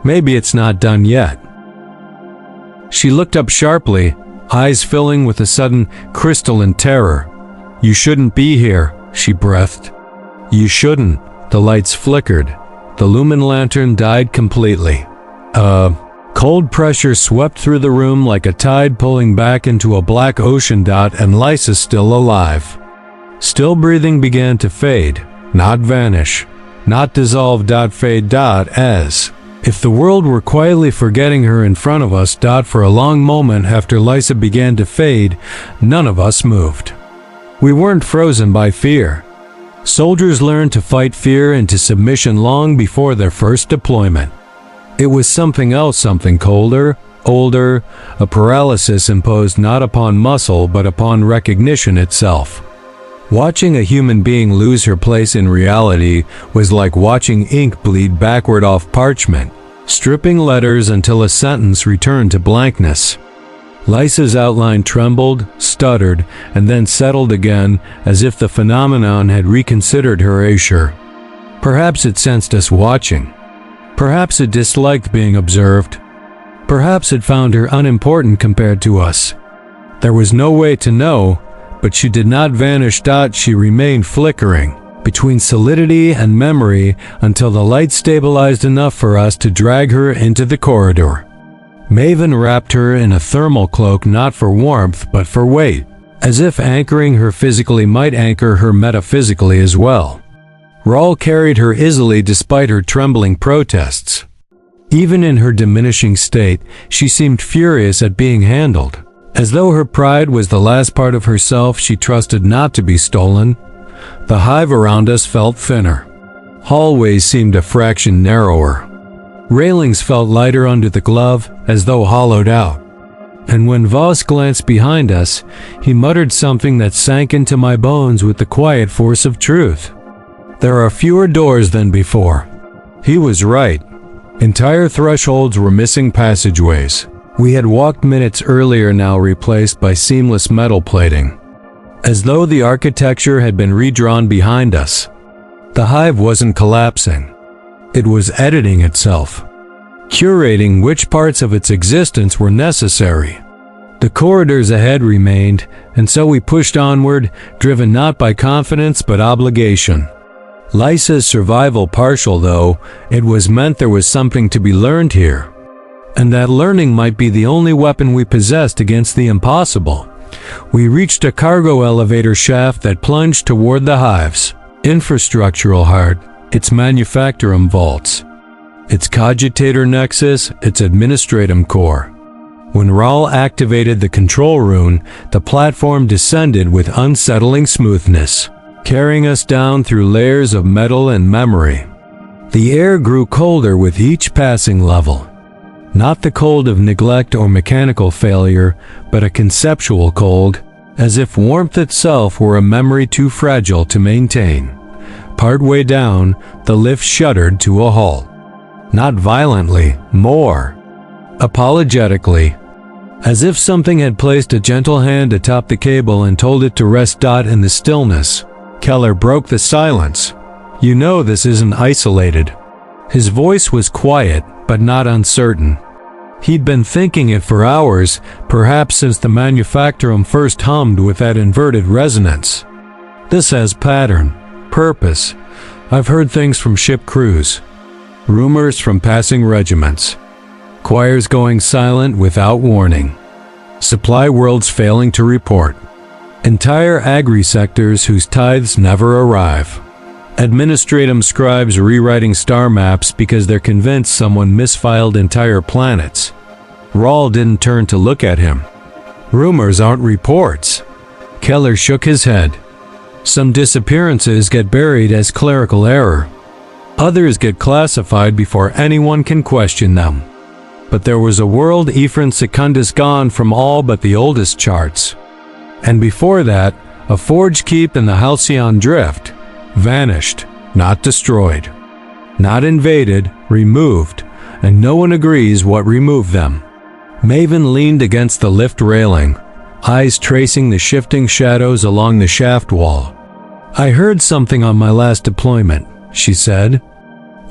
Maybe it's not done yet. She looked up sharply, eyes filling with a sudden crystalline terror. You shouldn't be here, she breathed. You shouldn't. The lights flickered. The lumen lantern died completely. Cold pressure swept through the room like a tide pulling back into a black ocean dot, and Lysa still alive. Still breathing began to fade, not vanish, not dissolve. Fade. As if the world were quietly forgetting her in front of us. For a long moment after Lysa began to fade, none of us moved. We weren't frozen by fear. Soldiers learned to fight fear into submission long before their first deployment. It was something else, something colder, older, a paralysis imposed not upon muscle but upon recognition itself. Watching a human being lose her place in reality was like watching ink bleed backward off parchment, stripping letters until a sentence returned to blankness. Lysa's outline trembled, stuttered, and then settled again as if the phenomenon had reconsidered her erasure. Perhaps it sensed us watching. Perhaps it disliked being observed. Perhaps it found her unimportant compared to us. There was no way to know, but she did not vanish. She remained flickering between solidity and memory until the light stabilized enough for us to drag her into the corridor. Maven wrapped her in a thermal cloak, not for warmth but for weight, as if anchoring her physically might anchor her metaphysically as well. Rawl carried her easily despite her trembling protests. Even in her diminishing state, she seemed furious at being handled. As though her pride was the last part of herself she trusted not to be stolen. The hive around us felt thinner. Hallways seemed a fraction narrower. Railings felt lighter under the glove, as though hollowed out. And when Voss glanced behind us, he muttered something that sank into my bones with the quiet force of truth. There are fewer doors than before. He was right. Entire thresholds were missing passageways. We had walked minutes earlier, now replaced by seamless metal plating. As though the architecture had been redrawn behind us. The hive wasn't collapsing. It was editing itself. Curating which parts of its existence were necessary. The corridors ahead remained, and so we pushed onward, driven not by confidence but obligation. Lysa's survival partial, though, it was meant there was something to be learned here. And that learning might be the only weapon we possessed against the impossible. We reached a cargo elevator shaft that plunged toward the hive's infrastructural heart, its manufactorum vaults, its cogitator nexus, its administratum core. When Rawl activated the control rune, the platform descended with unsettling smoothness, carrying us down through layers of metal and memory. The air grew colder with each passing level. Not the cold of neglect or mechanical failure, but a conceptual cold, as if warmth itself were a memory too fragile to maintain. Partway down, the lift shuddered to a halt. Not violently, more apologetically, as if something had placed a gentle hand atop the cable and told it to rest. In the stillness, Keller broke the silence. You know this isn't isolated. His voice was quiet, but not uncertain. He'd been thinking it for hours, perhaps since the manufactorum first hummed with that inverted resonance. This has pattern, purpose. I've heard things from ship crews. Rumors from passing regiments. Choirs going silent without warning. Supply worlds failing to report. Entire agri-sectors whose tithes never arrive. Administratum scribes rewriting star maps because they're convinced someone misfiled entire planets. Rahl didn't turn to look at him. Rumors aren't reports. Keller shook his head. Some disappearances get buried as clerical error. Others get classified before anyone can question them. But there was a world Ephraim Secundus gone from all but the oldest charts. And before that, a forge keep in the Halcyon Drift. Vanished, not destroyed. Not invaded, removed, and no one agrees what removed them. Maven leaned against the lift railing, eyes tracing the shifting shadows along the shaft wall. I heard something on my last deployment, she said.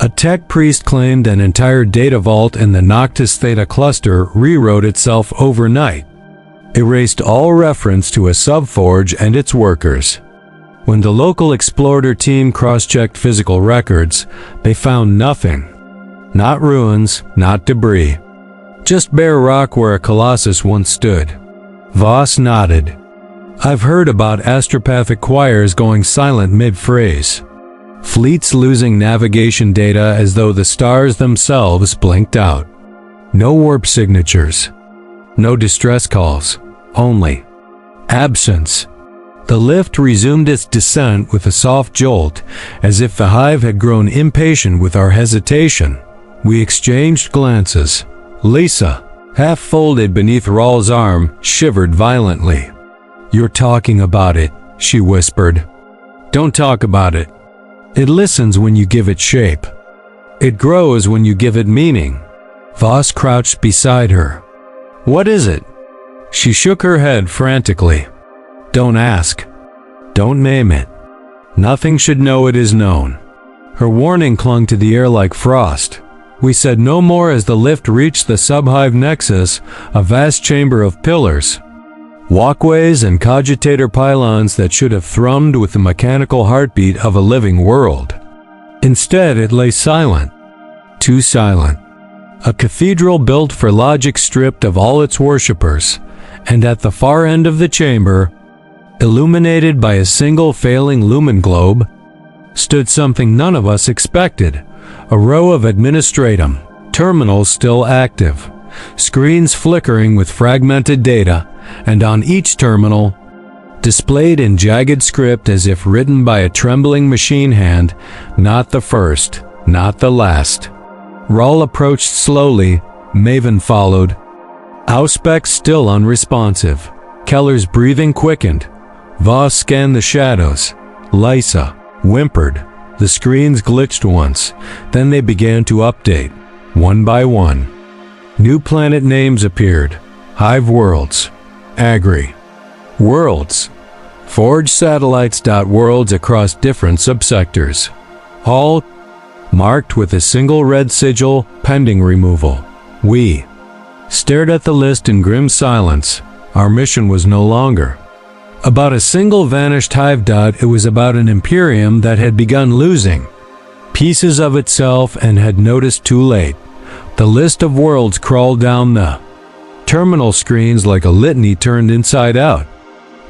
A tech priest claimed an entire data vault in the Noctis Theta cluster rewrote itself overnight, erased all reference to a subforge and its workers. When the local explorer team cross-checked physical records, they found nothing. Not ruins, not debris. Just bare rock where a colossus once stood. Voss nodded. I've heard about astropathic choirs going silent mid-phrase. Fleets losing navigation data as though the stars themselves blinked out. No warp signatures. No distress calls. Only absence. The lift resumed its descent with a soft jolt, as if the Hive had grown impatient with our hesitation. We exchanged glances. Lisa, half folded beneath Rahl's arm, shivered violently. You're talking about it, she whispered. Don't talk about it. It listens when you give it shape. It grows when you give it meaning. Voss crouched beside her. What is it? She shook her head frantically. Don't ask. Don't name it. Nothing should know it is known. Her warning clung to the air like frost. We said no more as the lift reached the sub-hive nexus, a vast chamber of pillars. Walkways and cogitator pylons that should have thrummed with the mechanical heartbeat of a living world. Instead, it lay silent. Too silent. A cathedral built for logic stripped of all its worshippers, and at the far end of the chamber, illuminated by a single failing lumen globe, stood something none of us expected, a row of administratum, terminals still active, screens flickering with fragmented data, and on each terminal, displayed in jagged script as if written by a trembling machine hand, not the first, not the last. Rahl approached slowly, Maven followed. Auspex still unresponsive. Keller's breathing quickened. Voss scanned the shadows. Lysa whimpered. The screens glitched once, then they began to update, one by one. New planet names appeared. Hive worlds. Agri. Worlds. Forge satellites. Worlds across different subsectors. All marked with a single red sigil, pending removal. We stared at the list in grim silence. Our mission was no longer about a single vanished Hive. It was about an Imperium that had begun losing pieces of itself and had noticed too late. The list of worlds crawled down the terminal screens like a litany turned inside out.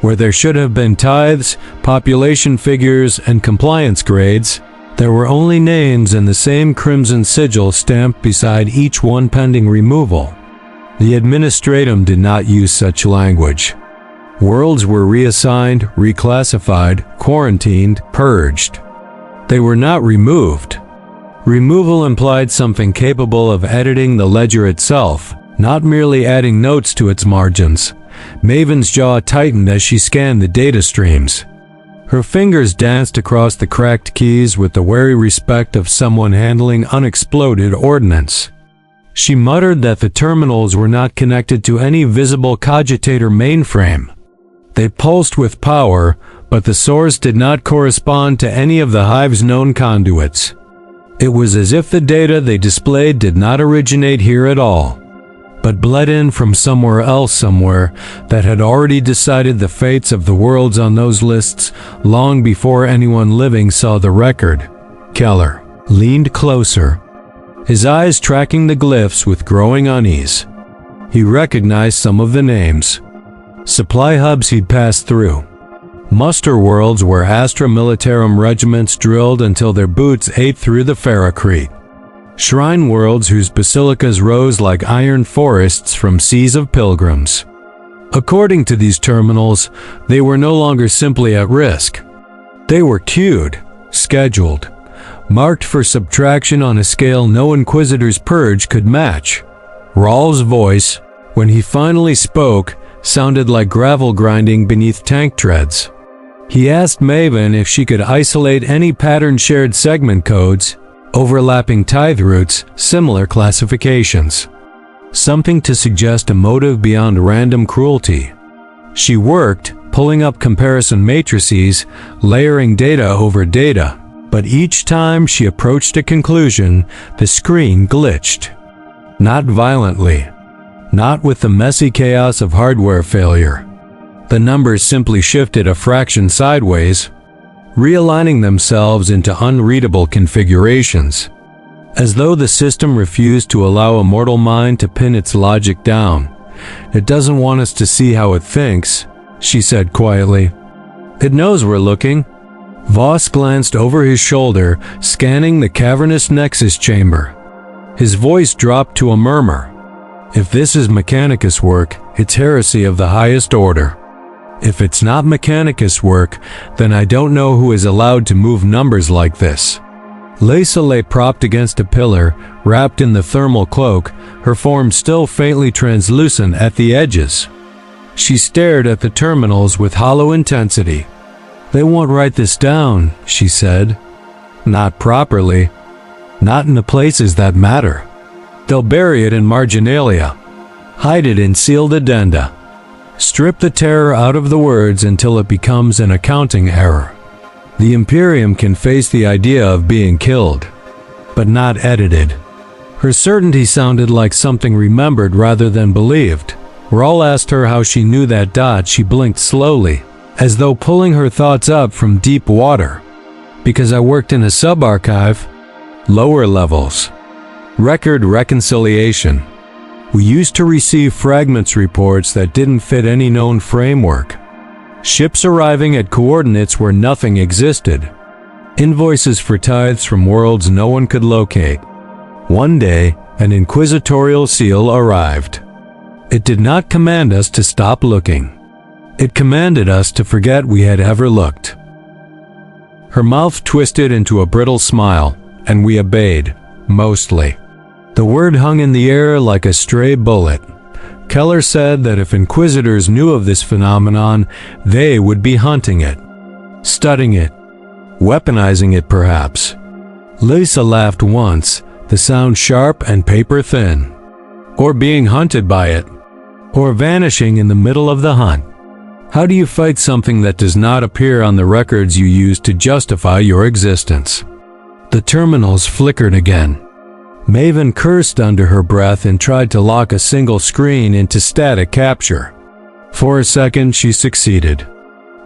Where there should have been tithes, population figures, and compliance grades, there were only names and the same crimson sigil stamped beside each one pending removal. The administratum did not use such language. Worlds were reassigned, reclassified, quarantined, purged. They were not removed. Removal implied something capable of editing the ledger itself, not merely adding notes to its margins. Maven's jaw tightened as she scanned the data streams. Her fingers danced across the cracked keys with the wary respect of someone handling unexploded ordnance. She muttered that the terminals were not connected to any visible cogitator mainframe. They pulsed with power, but the source did not correspond to any of the Hive's known conduits. It was as if the data they displayed did not originate here at all, but bled in from somewhere else somewhere that had already decided the fates of the worlds on those lists long before anyone living saw the record. Keller leaned closer, his eyes tracking the glyphs with growing unease. He recognized some of the names. Supply hubs he'd passed through. Muster worlds where Astra Militarum regiments drilled until their boots ate through the ferrocrete. Shrine worlds whose basilicas rose like iron forests from seas of pilgrims. According to these terminals, they were no longer simply at risk. They were queued, scheduled, marked for subtraction on a scale no Inquisitor's purge could match. Rawl's voice, when he finally spoke, sounded like gravel grinding beneath tank treads. He asked Maven if she could isolate any pattern-shared segment codes, overlapping tithe roots, similar classifications. Something to suggest a motive beyond random cruelty. She worked, pulling up comparison matrices, layering data over data, but each time she approached a conclusion, the screen glitched. Not violently. Not with the messy chaos of hardware failure. The numbers simply shifted a fraction sideways, realigning themselves into unreadable configurations. As though the system refused to allow a mortal mind to pin its logic down. It doesn't want us to see how it thinks, she said quietly. It knows we're looking. Voss glanced over his shoulder, scanning the cavernous nexus chamber. His voice dropped to a murmur. If this is Mechanicus work, it's heresy of the highest order. If it's not Mechanicus work, then I don't know who is allowed to move numbers like this. Lisa lay propped against a pillar, wrapped in the thermal cloak, her form still faintly translucent at the edges. She stared at the terminals with hollow intensity. They won't write this down, she said. Not properly. Not in the places that matter. They'll bury it in marginalia. Hide it in sealed addenda. Strip the terror out of the words until it becomes an accounting error. The Imperium can face the idea of being killed, but not edited. Her certainty sounded like something remembered rather than believed. Rawl asked her how she knew that dot. She blinked slowly, as though pulling her thoughts up from deep water. Because I worked in a sub-archive. Lower levels. Record reconciliation. We used to receive fragments reports that didn't fit any known framework. Ships arriving at coordinates where nothing existed. Invoices for tithes from worlds no one could locate. One day, an inquisitorial seal arrived. It did not command us to stop looking. It commanded us to forget we had ever looked. Her mouth twisted into a brittle smile, and we obeyed, mostly. The word hung in the air like a stray bullet. Keller said that if Inquisitors knew of this phenomenon, they would be hunting it, studying it, weaponizing it perhaps. Lisa laughed once, the sound sharp and paper thin. Or being hunted by it, or vanishing in the middle of the hunt. How do you fight something that does not appear on the records you use to justify your existence? The terminals flickered again. Maven cursed under her breath and tried to lock a single screen into static capture. For a second, she succeeded.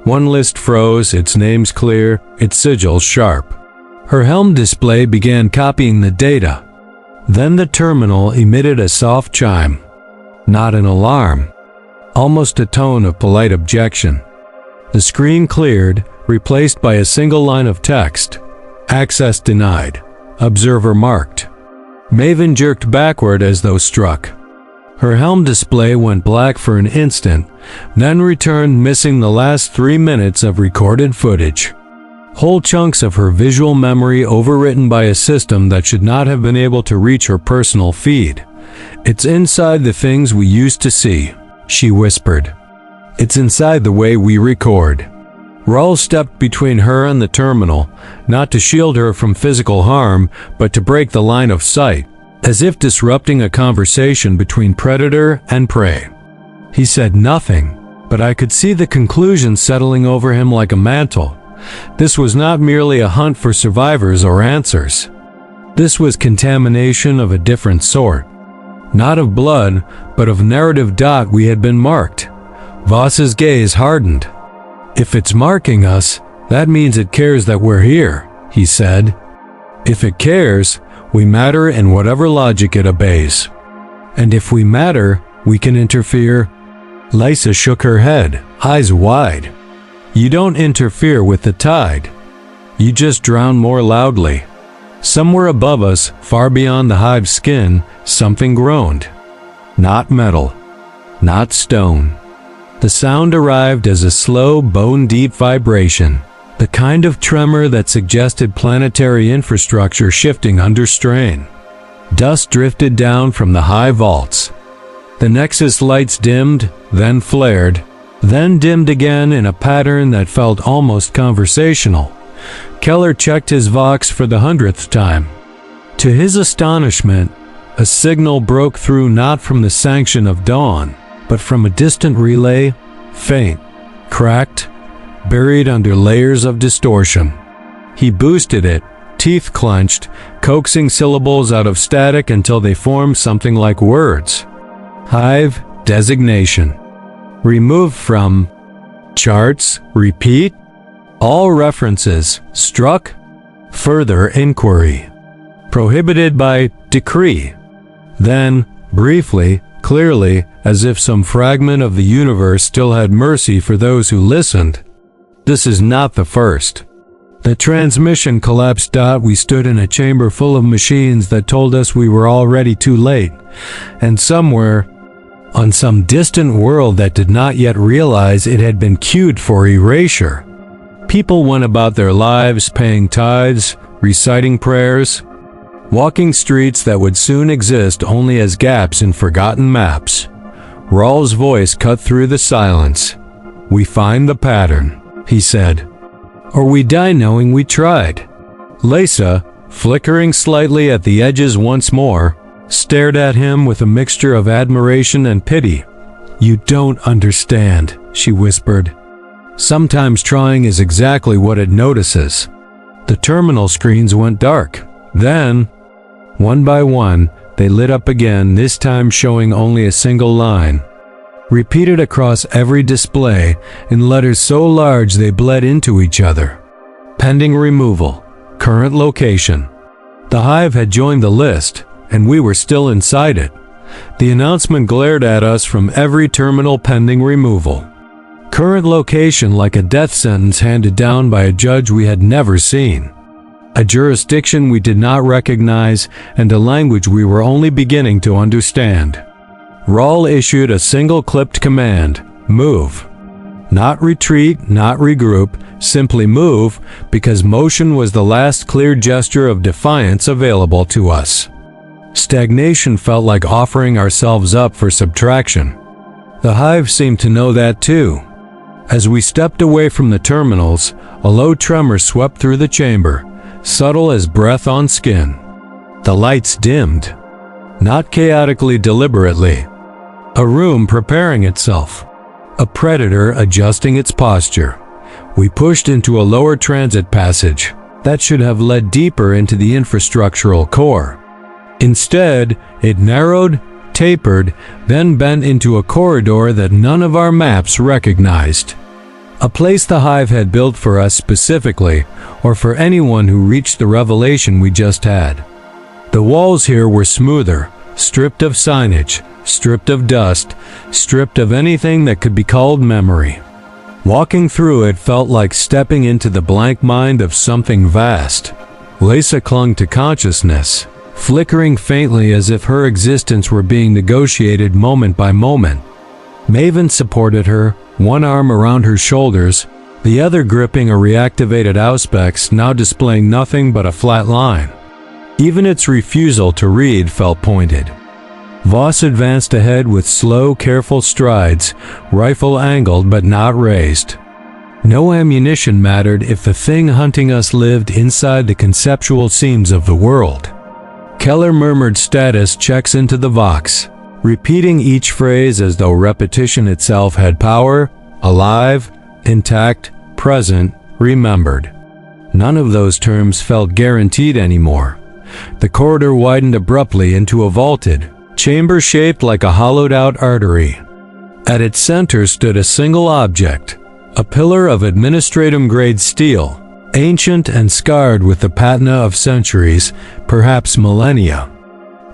One list froze, its names clear, its sigils sharp. Her helm display began copying the data. Then the terminal emitted a soft chime. Not an alarm. Almost a tone of polite objection. The screen cleared, replaced by a single line of text. Access denied. Observer marked. Maven jerked backward as though struck. Her helm display went black for an instant, then returned missing the last 3 minutes of recorded footage. Whole chunks of her visual memory overwritten by a system that should not have been able to reach her personal feed. It's inside the things we used to see, she whispered. It's inside the way we record. Rawl stepped between her and the terminal, not to shield her from physical harm, but to break the line of sight, as if disrupting a conversation between predator and prey. He said nothing, but I could see the conclusion settling over him like a mantle. This was not merely a hunt for survivors or answers. This was contamination of a different sort. Not of blood, but of narrative dot we had been marked. Voss's gaze hardened. If it's marking us, that means it cares that we're here, he said. If it cares, we matter in whatever logic it obeys. And if we matter, we can interfere. Lisa shook her head, eyes wide. You don't interfere with the tide. You just drown more loudly. Somewhere above us, far beyond the hive's skin, something groaned. Not metal, not stone. The sound arrived as a slow, bone-deep vibration, the kind of tremor that suggested planetary infrastructure shifting under strain. Dust drifted down from the high vaults. The Nexus lights dimmed, then flared, then dimmed again in a pattern that felt almost conversational. Keller checked his Vox for the 100th time. To his astonishment, a signal broke through not from the sanction of dawn, but from a distant relay, faint, cracked, buried under layers of distortion. He boosted it, teeth clenched, coaxing syllables out of static until they formed something like words. Hive designation. Removed from charts, repeat. All references struck. Further inquiry. Prohibited by decree. Then, briefly, clearly, as if some fragment of the universe still had mercy for those who listened. This is not the first. The transmission collapsed. We stood in a chamber full of machines that told us we were already too late, and somewhere, on some distant world that did not yet realize it had been cued for erasure, people went about their lives paying tithes, reciting prayers, walking streets that would soon exist only as gaps in forgotten maps. Rawl's voice cut through the silence. "We find the pattern," he said, "or we die knowing we tried." Lisa, flickering slightly at the edges once more, stared at him with a mixture of admiration and pity. "You don't understand," she whispered. "Sometimes trying is exactly what it notices." The terminal screens went dark. Then, one by one, they lit up again, this time showing only a single line, repeated across every display in letters so large they bled into each other. Pending removal. Current location. The Hive had joined the list, and we were still inside it. The announcement glared at us from every terminal pending removal. Current location like a death sentence handed down by a judge we had never seen. A jurisdiction we did not recognize, and a language we were only beginning to understand. Rawl issued a single clipped command, move. Not retreat, not regroup, simply move, because motion was the last clear gesture of defiance available to us. Stagnation felt like offering ourselves up for subtraction. The Hive seemed to know that too. As we stepped away from the terminals, a low tremor swept through the chamber, subtle as breath on skin. The lights dimmed. Not chaotically, deliberately. A room preparing itself. A predator adjusting its posture. We pushed into a lower transit passage that should have led deeper into the infrastructural core. Instead, it narrowed, tapered, then bent into a corridor that none of our maps recognized. A place the Hive had built for us specifically, or for anyone who reached the revelation we just had. The walls here were smoother, stripped of signage, stripped of dust, stripped of anything that could be called memory. Walking through it felt like stepping into the blank mind of something vast. Lisa clung to consciousness, flickering faintly as if her existence were being negotiated moment by moment. Maven supported her, one arm around her shoulders, the other gripping a reactivated Auspex now displaying nothing but a flat line. Even its refusal to read felt pointed. Voss advanced ahead with slow, careful strides, rifle angled but not raised. No ammunition mattered if the thing hunting us lived inside the conceptual seams of the world. Keller murmured status checks into the Vox, repeating each phrase as though repetition itself had power, alive, intact, present, remembered. None of those terms felt guaranteed anymore. The corridor widened abruptly into a vaulted chamber shaped like a hollowed-out artery. At its center stood a single object, a pillar of administratum-grade steel, ancient and scarred with the patina of centuries, perhaps millennia.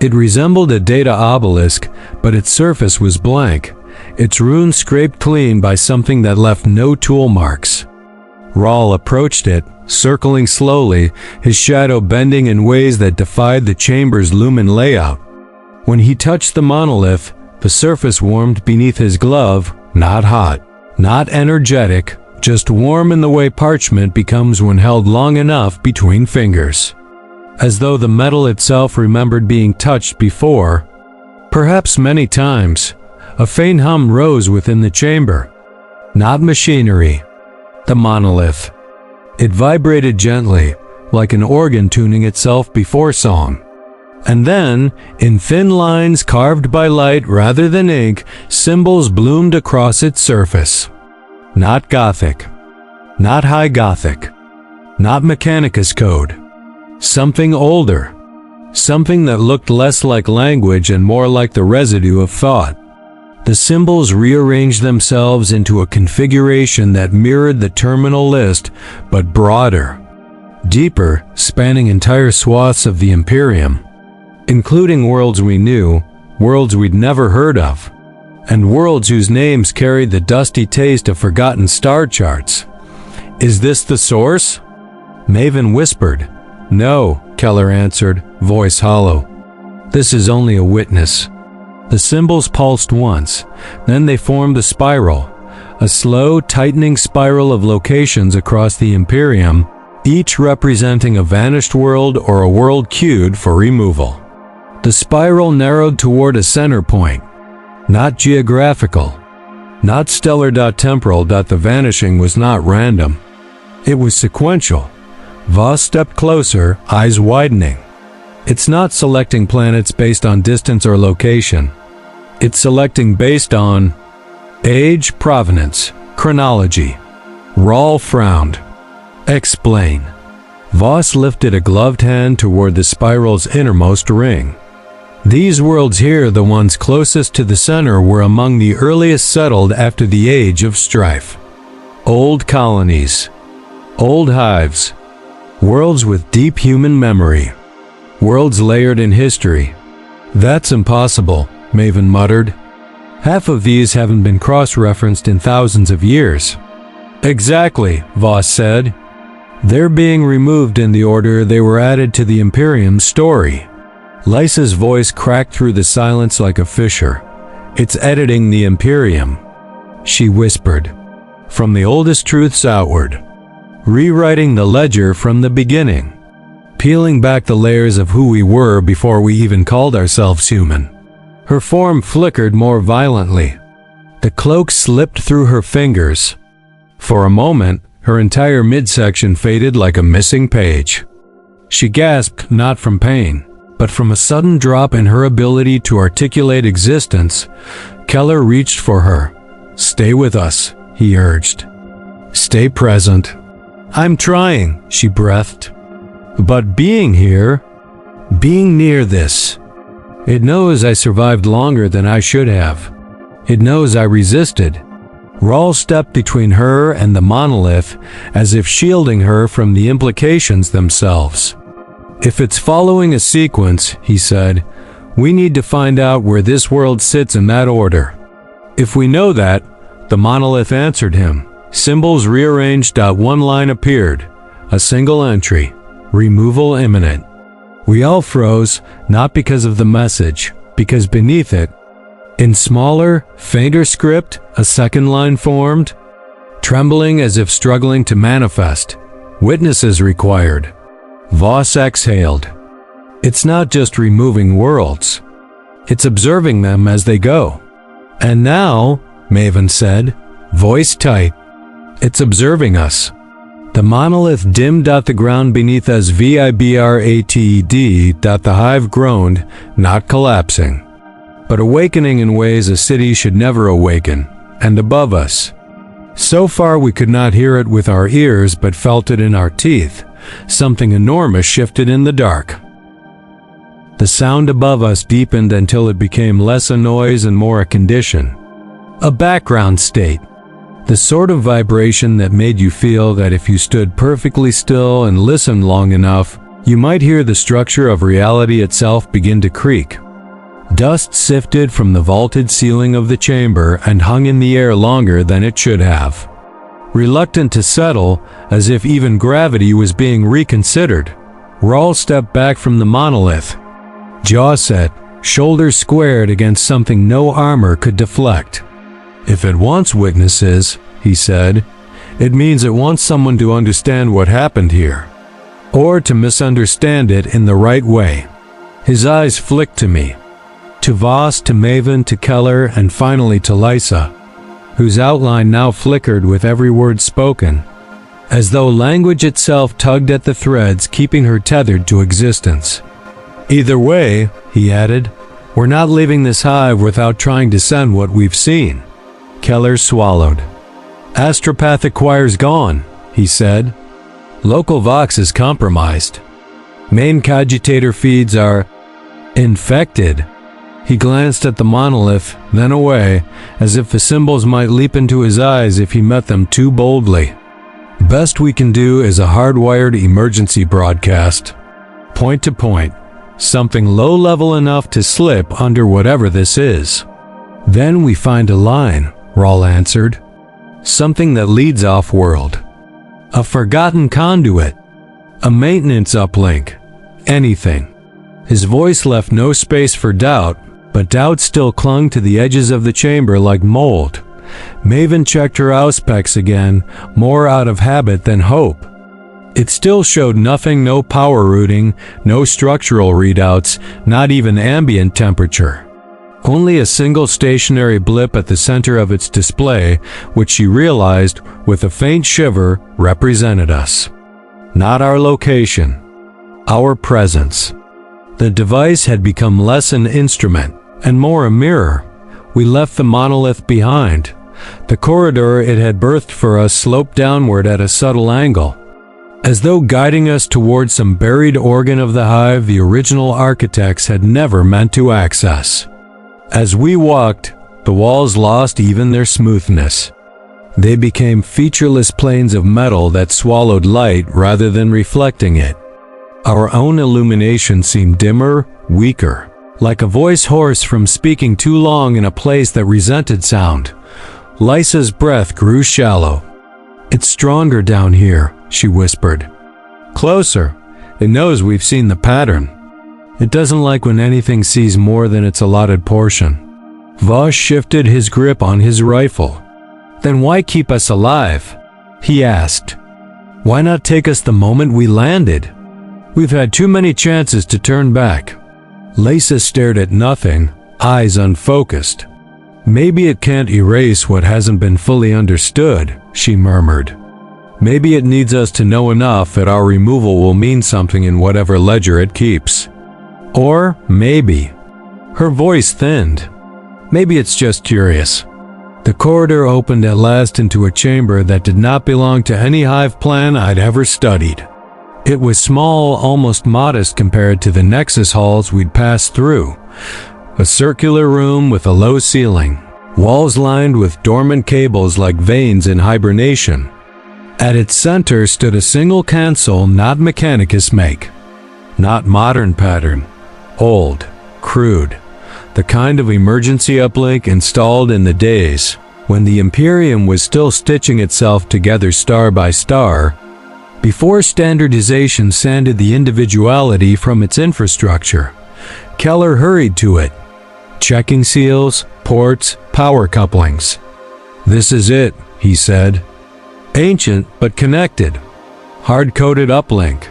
It resembled a data obelisk, but its surface was blank, its runes scraped clean by something that left no tool marks. Rahl approached it, circling slowly, his shadow bending in ways that defied the chamber's lumen layout. When he touched the monolith, the surface warmed beneath his glove, not hot, not energetic, just warm in the way parchment becomes when held long enough between fingers. As though the metal itself remembered being touched before, perhaps many times, a faint hum rose within the chamber. Not machinery. The monolith. It vibrated gently, like an organ tuning itself before song. And then, in thin lines carved by light rather than ink, symbols bloomed across its surface. Not Gothic. Not High Gothic. Not Mechanicus code. Something older. Something that looked less like language and more like the residue of thought. The symbols rearranged themselves into a configuration that mirrored the terminal list, but broader, deeper, spanning entire swaths of the Imperium, including worlds we knew, worlds we'd never heard of, and worlds whose names carried the dusty taste of forgotten star charts. Is this the source? Maven whispered. No, Keller answered, voice hollow. This is only a witness. The symbols pulsed once, then they formed a spiral, a slow, tightening spiral of locations across the Imperium, each representing a vanished world or a world queued for removal. The spiral narrowed toward a center point, not geographical, not stellar.temporal. The vanishing was not random. It was sequential. Voss stepped closer, eyes widening. It's not selecting planets based on distance or location. It's selecting based on age, provenance, chronology. Rahl frowned. Explain. Voss lifted a gloved hand toward the spiral's innermost ring. These worlds here, the ones closest to the center, were among the earliest settled after the Age of Strife. Old colonies. Old hives. Worlds with deep human memory. Worlds layered in history. That's impossible, Maven muttered. Half of these haven't been cross-referenced in thousands of years. Exactly, Voss said. They're being removed in the order they were added to the Imperium's story. Lysa's voice cracked through the silence like a fissure. It's editing the Imperium, she whispered. From the oldest truths outward. Rewriting the ledger from the beginning. Peeling back the layers of who we were before we even called ourselves human. Her form flickered more violently. The cloak slipped through her fingers. For a moment, her entire midsection faded like a missing page. She gasped not from pain, but from a sudden drop in her ability to articulate existence. Keller reached for her. Stay with us, he urged. Stay present. I'm trying, she breathed. But being here, being near this, it knows I survived longer than I should have. It knows I resisted. Rahl stepped between her and the monolith, as if shielding her from the implications themselves. If it's following a sequence, he said, we need to find out where this world sits in that order. If we know that, the monolith answered him. Symbols rearranged. One line appeared. A single entry. Removal imminent. We all froze, not because of the message, because beneath it, in smaller, fainter script, a second line formed, trembling as if struggling to manifest. Witnesses required. Voss exhaled. It's not just removing worlds. It's observing them as they go. And now, Maven said, voice tight, it's observing us. The monolith dimmed. The ground beneath us vibrated. The hive groaned, not collapsing, but awakening in ways a city should never awaken, and above us. So far we could not hear it with our ears but felt it in our teeth. Something enormous shifted in the dark. The sound above us deepened until it became less a noise and more a condition. A background state. The sort of vibration that made you feel that if you stood perfectly still and listened long enough, you might hear the structure of reality itself begin to creak. Dust sifted from the vaulted ceiling of the chamber and hung in the air longer than it should have. Reluctant to settle, as if even gravity was being reconsidered, Rawl stepped back from the monolith, jaw set, shoulders squared against something no armor could deflect. "If it wants witnesses," he said, "it means it wants someone to understand what happened here, or to misunderstand it in the right way." His eyes flicked to me, to Voss, to Maven, to Keller, and finally to Lysa, whose outline now flickered with every word spoken, as though language itself tugged at the threads keeping her tethered to existence. "Either way," he added, "we're not leaving this hive without trying to send what we've seen." Keller swallowed. "Astropathic choir's gone," he said. "Local Vox is compromised. Main cogitator feeds are infected." He glanced at the monolith, then away, as if the symbols might leap into his eyes if he met them too boldly. "Best we can do is a hardwired emergency broadcast. Point to point. Something low-level enough to slip under whatever this is. Then we find a line," Rawl answered. "Something that leads off-world. A forgotten conduit. A maintenance uplink. Anything." His voice left no space for doubt, but doubt still clung to the edges of the chamber like mold. Maven checked her auspex again, more out of habit than hope. It still showed nothing, no power routing, no structural readouts, not even ambient temperature. Only a single stationary blip at the center of its display, which she realized, with a faint shiver, represented us. Not our location. Our presence. The device had become less an instrument, and more a mirror. We left the monolith behind. The corridor it had birthed for us sloped downward at a subtle angle, as though guiding us towards some buried organ of the hive the original architects had never meant to access. As we walked, the walls lost even their smoothness. They became featureless planes of metal that swallowed light rather than reflecting it. Our own illumination seemed dimmer, weaker, like a voice hoarse from speaking too long in a place that resented sound. Lysa's breath grew shallow. "It's stronger down here," she whispered. "Closer. It knows we've seen the pattern. It doesn't like when anything sees more than its allotted portion." Voss shifted his grip on his rifle. "Then why keep us alive?" he asked. "Why not take us the moment we landed? We've had too many chances to turn back." Lysa stared at nothing, eyes unfocused. "Maybe it can't erase what hasn't been fully understood," she murmured. "Maybe it needs us to know enough that our removal will mean something in whatever ledger it keeps. Or maybe..." Her voice thinned. "Maybe it's just curious." The corridor opened at last into a chamber that did not belong to any hive plan I'd ever studied. It was small, almost modest compared to the Nexus halls we'd passed through. A circular room with a low ceiling, walls lined with dormant cables like veins in hibernation. At its center stood a single console not Mechanicus make. Not modern pattern. Old, crude. The kind of emergency uplink installed in the days when the Imperium was still stitching itself together star by star, before standardization sanded the individuality from its infrastructure. Keller hurried to it, checking seals, ports, power couplings. "This is it," he said. "Ancient but connected. Hard-coded uplink.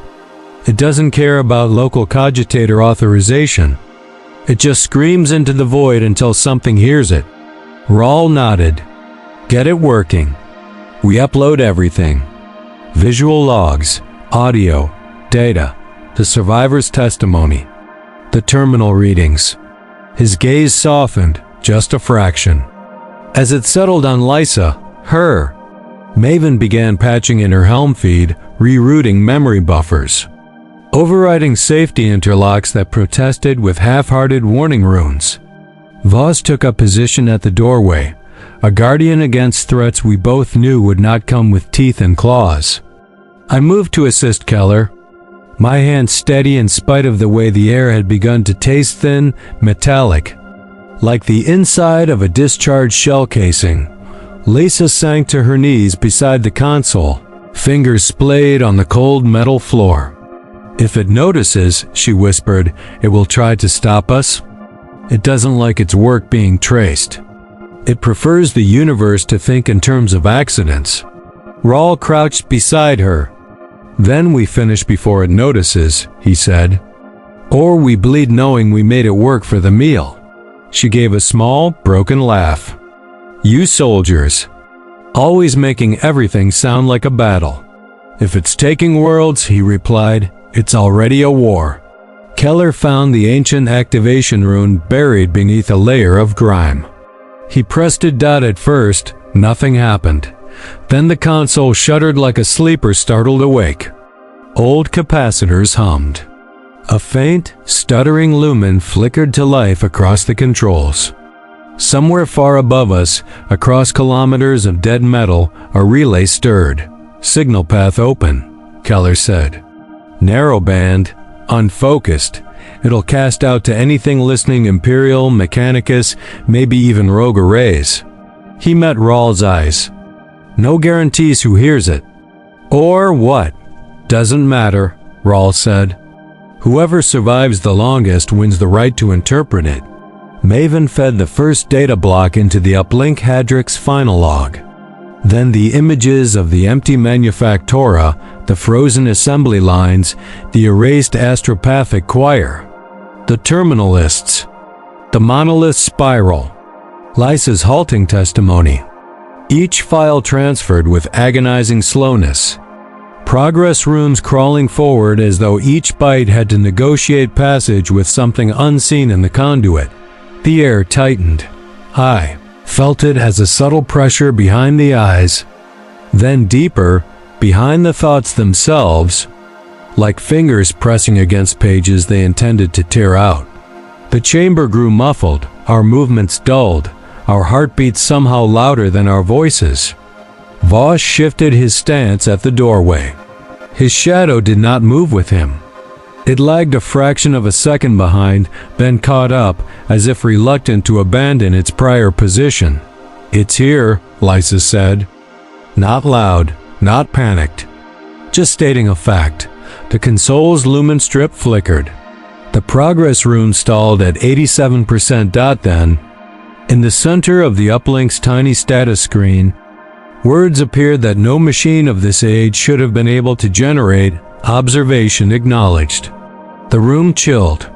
It doesn't care about local cogitator authorization. It just screams into the void until something hears it." Rawl nodded. "Get it working. We upload everything. Visual logs, audio, data, the survivor's testimony, the terminal readings." His gaze softened, just a fraction. As it settled on Lysa, Maven began patching in her helm feed, rerouting memory buffers, overriding safety interlocks that protested with half-hearted warning runes. Voss took up position at the doorway, a guardian against threats we both knew would not come with teeth and claws. I moved to assist Keller, my hand steady in spite of the way the air had begun to taste thin, metallic, like the inside of a discharged shell casing, Lisa sank to her knees beside the console, fingers splayed on the cold metal floor. "If it notices," she whispered, "it will try to stop us. It doesn't like its work being traced. It prefers the universe to think in terms of accidents." Rawl crouched beside her. "Then we finish before it notices," he said. "Or we bleed knowing we made it work for the meal." She gave a small, broken laugh. "You soldiers. Always making everything sound like a battle." "If it's taking worlds," he replied, "it's already a war." Keller found the ancient activation rune buried beneath a layer of grime. He pressed it. At first, nothing happened. Then the console shuddered like a sleeper startled awake. Old capacitors hummed. A faint, stuttering lumen flickered to life across the controls. Somewhere far above us, across kilometers of dead metal, a relay stirred. "Signal path open," Keller said. "Narrowband, unfocused. It'll cast out to anything listening Imperial, Mechanicus, maybe even rogue arrays." He met Rawl's eyes. "No guarantees who hears it." "Or what?" "Doesn't matter," Rawl said. "Whoever survives the longest wins the right to interpret it." Maven fed the first data block into the uplink Hadric's final log. Then the images of the empty manufactora, the frozen assembly lines, the erased astropathic choir, the terminalists, the monolith spiral, Lysa's halting testimony. Each file transferred with agonizing slowness. Progress runes crawling forward as though each byte had to negotiate passage with something unseen in the conduit. The air tightened. I felt it as a subtle pressure behind the eyes, then deeper, behind the thoughts themselves, like fingers pressing against pages they intended to tear out. The chamber grew muffled, our movements dulled, our heartbeats somehow louder than our voices. Voss shifted his stance at the doorway. His shadow did not move with him. It lagged a fraction of a second behind, then caught up, as if reluctant to abandon its prior position. "It's here," Lysa said. Not loud, not panicked. Just stating a fact. The console's lumen strip flickered. The progress rune stalled at 87%. Then, in the center of the uplink's tiny status screen, words appeared that no machine of this age should have been able to generate. Observation acknowledged. The room chilled.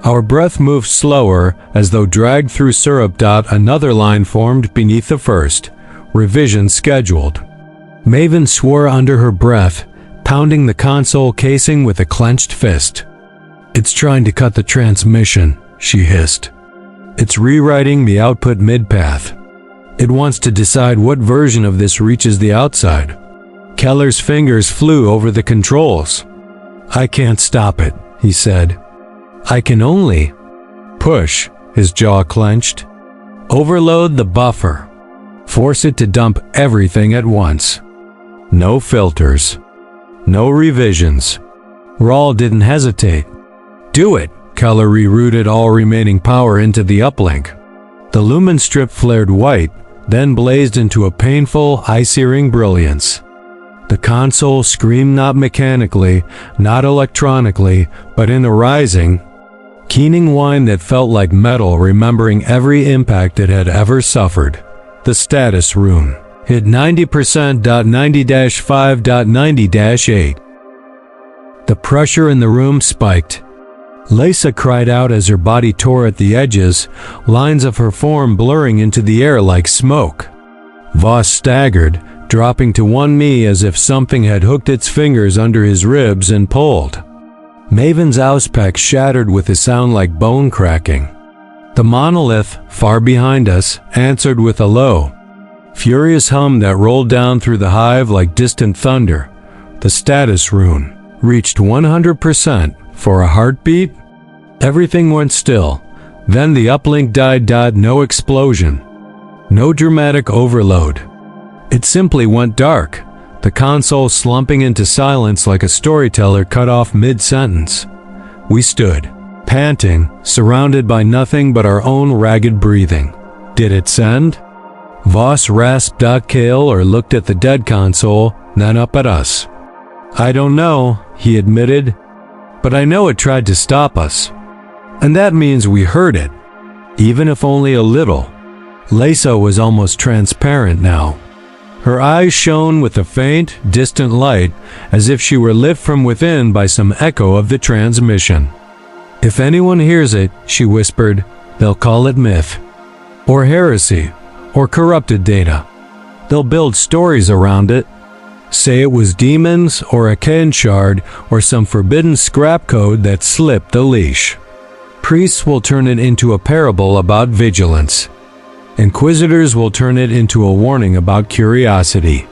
Our breath moved slower, as though dragged through syrup. Another line formed beneath the first. Revision scheduled. Maven swore under her breath, pounding the console casing with a clenched fist. "It's trying to cut the transmission," she hissed. "It's rewriting the output mid-path. It wants to decide what version of this reaches the outside." Keller's fingers flew over the controls. "I can't stop it," he said. "I can only push," his jaw clenched. "Overload the buffer. Force it to dump everything at once. No filters. No revisions." Rawl didn't hesitate. "Do it." Keller rerouted all remaining power into the uplink. The lumen strip flared white, then blazed into a painful, eye-searing brilliance. The console screamed not mechanically, not electronically, but in a rising, keening whine that felt like metal remembering every impact it had ever suffered. The status rune hit 90%. 90-5.90-8. The pressure in the room spiked. Lysa cried out as her body tore at the edges, lines of her form blurring into the air like smoke. Voss staggered, dropping to one knee as if something had hooked its fingers under his ribs and pulled. Maven's Auspex shattered with a sound like bone cracking. The monolith, far behind us, answered with a low, furious hum that rolled down through the hive like distant thunder. The status rune reached 100% for a heartbeat. Everything went still. Then the uplink died. No explosion. No dramatic overload. It simply went dark, the console slumping into silence like a storyteller cut off mid-sentence. We stood, panting, surrounded by nothing but our own ragged breathing. Did it send? Voss rasped Kale or looked at the dead console, then up at us. I don't know, he admitted, but I know it tried to stop us. And that means we heard it, even if only a little. Lysa was almost transparent now. Her eyes shone with a faint, distant light, as if she were lit from within by some echo of the transmission. If anyone hears it, she whispered, they'll call it myth, or heresy, or corrupted data. They'll build stories around it, say it was demons, or a Ken shard, or some forbidden scrap code that slipped the leash. Priests will turn it into a parable about vigilance. Inquisitors will turn it into a warning about curiosity.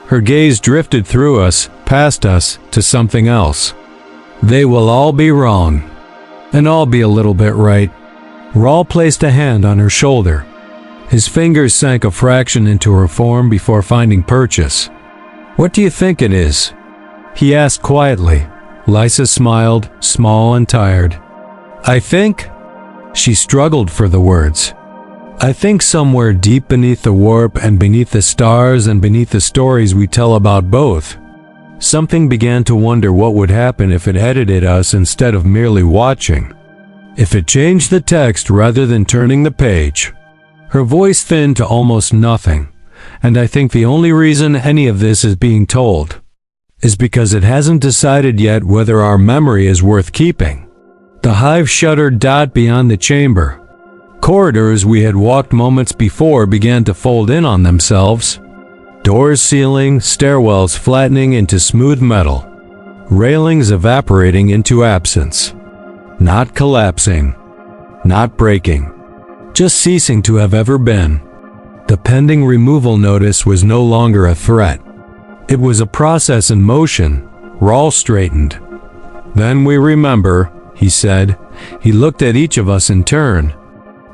Her gaze drifted through us, past us, to something else. They will all be wrong. And all be a little bit right. Rawl placed a hand on her shoulder. His fingers sank a fraction into her form before finding purchase. What do you think it is? He asked quietly. Lysa smiled, small and tired. I think... She struggled for the words. I think somewhere deep beneath the warp and beneath the stars and beneath the stories we tell about both, something began to wonder what would happen if it edited us instead of merely watching. If it changed the text rather than turning the page. Her voice thinned to almost nothing, and I think the only reason any of this is being told is because it hasn't decided yet whether our memory is worth keeping. The Hive shuddered beyond the chamber. Corridors we had walked moments before began to fold in on themselves. Doors sealing, stairwells flattening into smooth metal, railings evaporating into absence. Not collapsing, not breaking, just ceasing to have ever been. The pending removal notice was no longer a threat. It was a process in motion. Rawl straightened. Then we remember, he said. He looked at each of us in turn,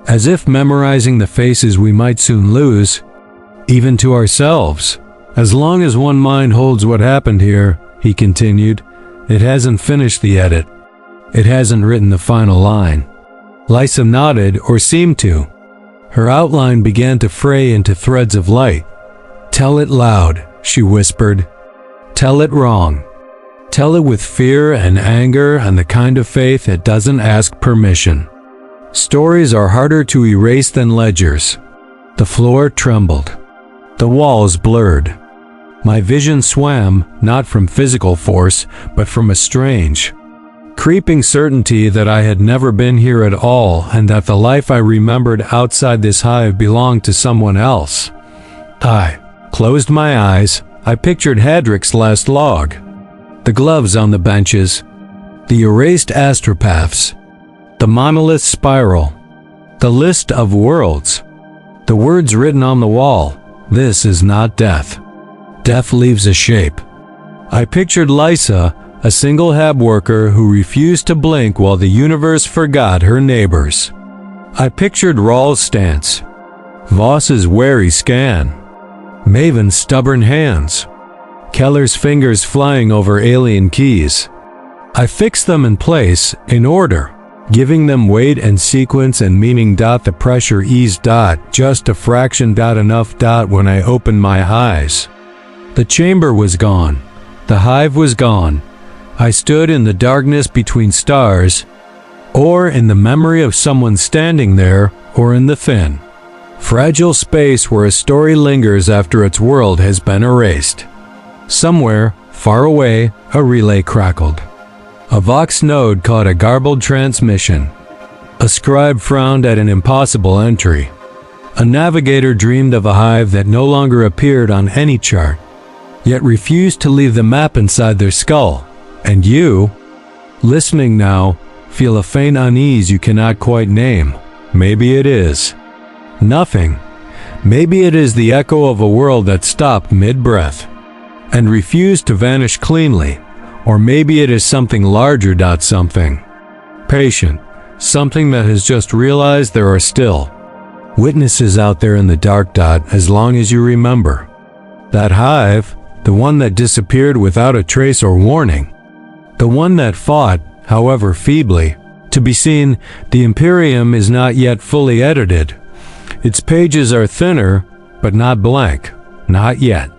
as if memorizing the faces we might soon lose, even to ourselves. As long as one mind holds what happened here, he continued, it hasn't finished the edit. It hasn't written the final line. Lysa nodded, or seemed to. Her outline began to fray into threads of light. Tell it loud, she whispered. Tell it wrong. Tell it with fear and anger and the kind of faith that doesn't ask permission. Stories are harder to erase than ledgers. The floor trembled. The walls blurred. My vision swam, not from physical force, but from a strange, creeping certainty that I had never been here at all and that the life I remembered outside this hive belonged to someone else. I closed my eyes. I pictured Hadrick's last log. The gloves on the benches. The erased astropaths. The monolith spiral. The list of worlds. The words written on the wall. This is not death. Death leaves a shape. I pictured Lysa, a single hab worker who refused to blink while the universe forgot her neighbors. I pictured Rawl's stance. Voss's wary scan. Maven's stubborn hands. Keller's fingers flying over alien keys. I fixed them in place, in order, giving them weight and sequence and meaning. The pressure eased. Just a fraction. Enough. When I opened my eyes. The chamber was gone. The hive was gone. I stood in the darkness between stars, or in the memory of someone standing there, or in the thin, fragile space where a story lingers after its world has been erased. Somewhere, far away, a relay crackled. A Vox node caught a garbled transmission. A scribe frowned at an impossible entry. A navigator dreamed of a hive that no longer appeared on any chart, yet refused to leave the map inside their skull. And you, listening now, feel a faint unease you cannot quite name. Maybe it is nothing. Maybe it is the echo of a world that stopped mid-breath and refused to vanish cleanly. Or maybe it is something larger. Something patient. Something that has just realized there are still witnesses out there in the dark. As long as you remember. That hive, the one that disappeared without a trace or warning. The one that fought, however feebly, to be seen. The Imperium is not yet fully edited. Its pages are thinner, but not blank, not yet.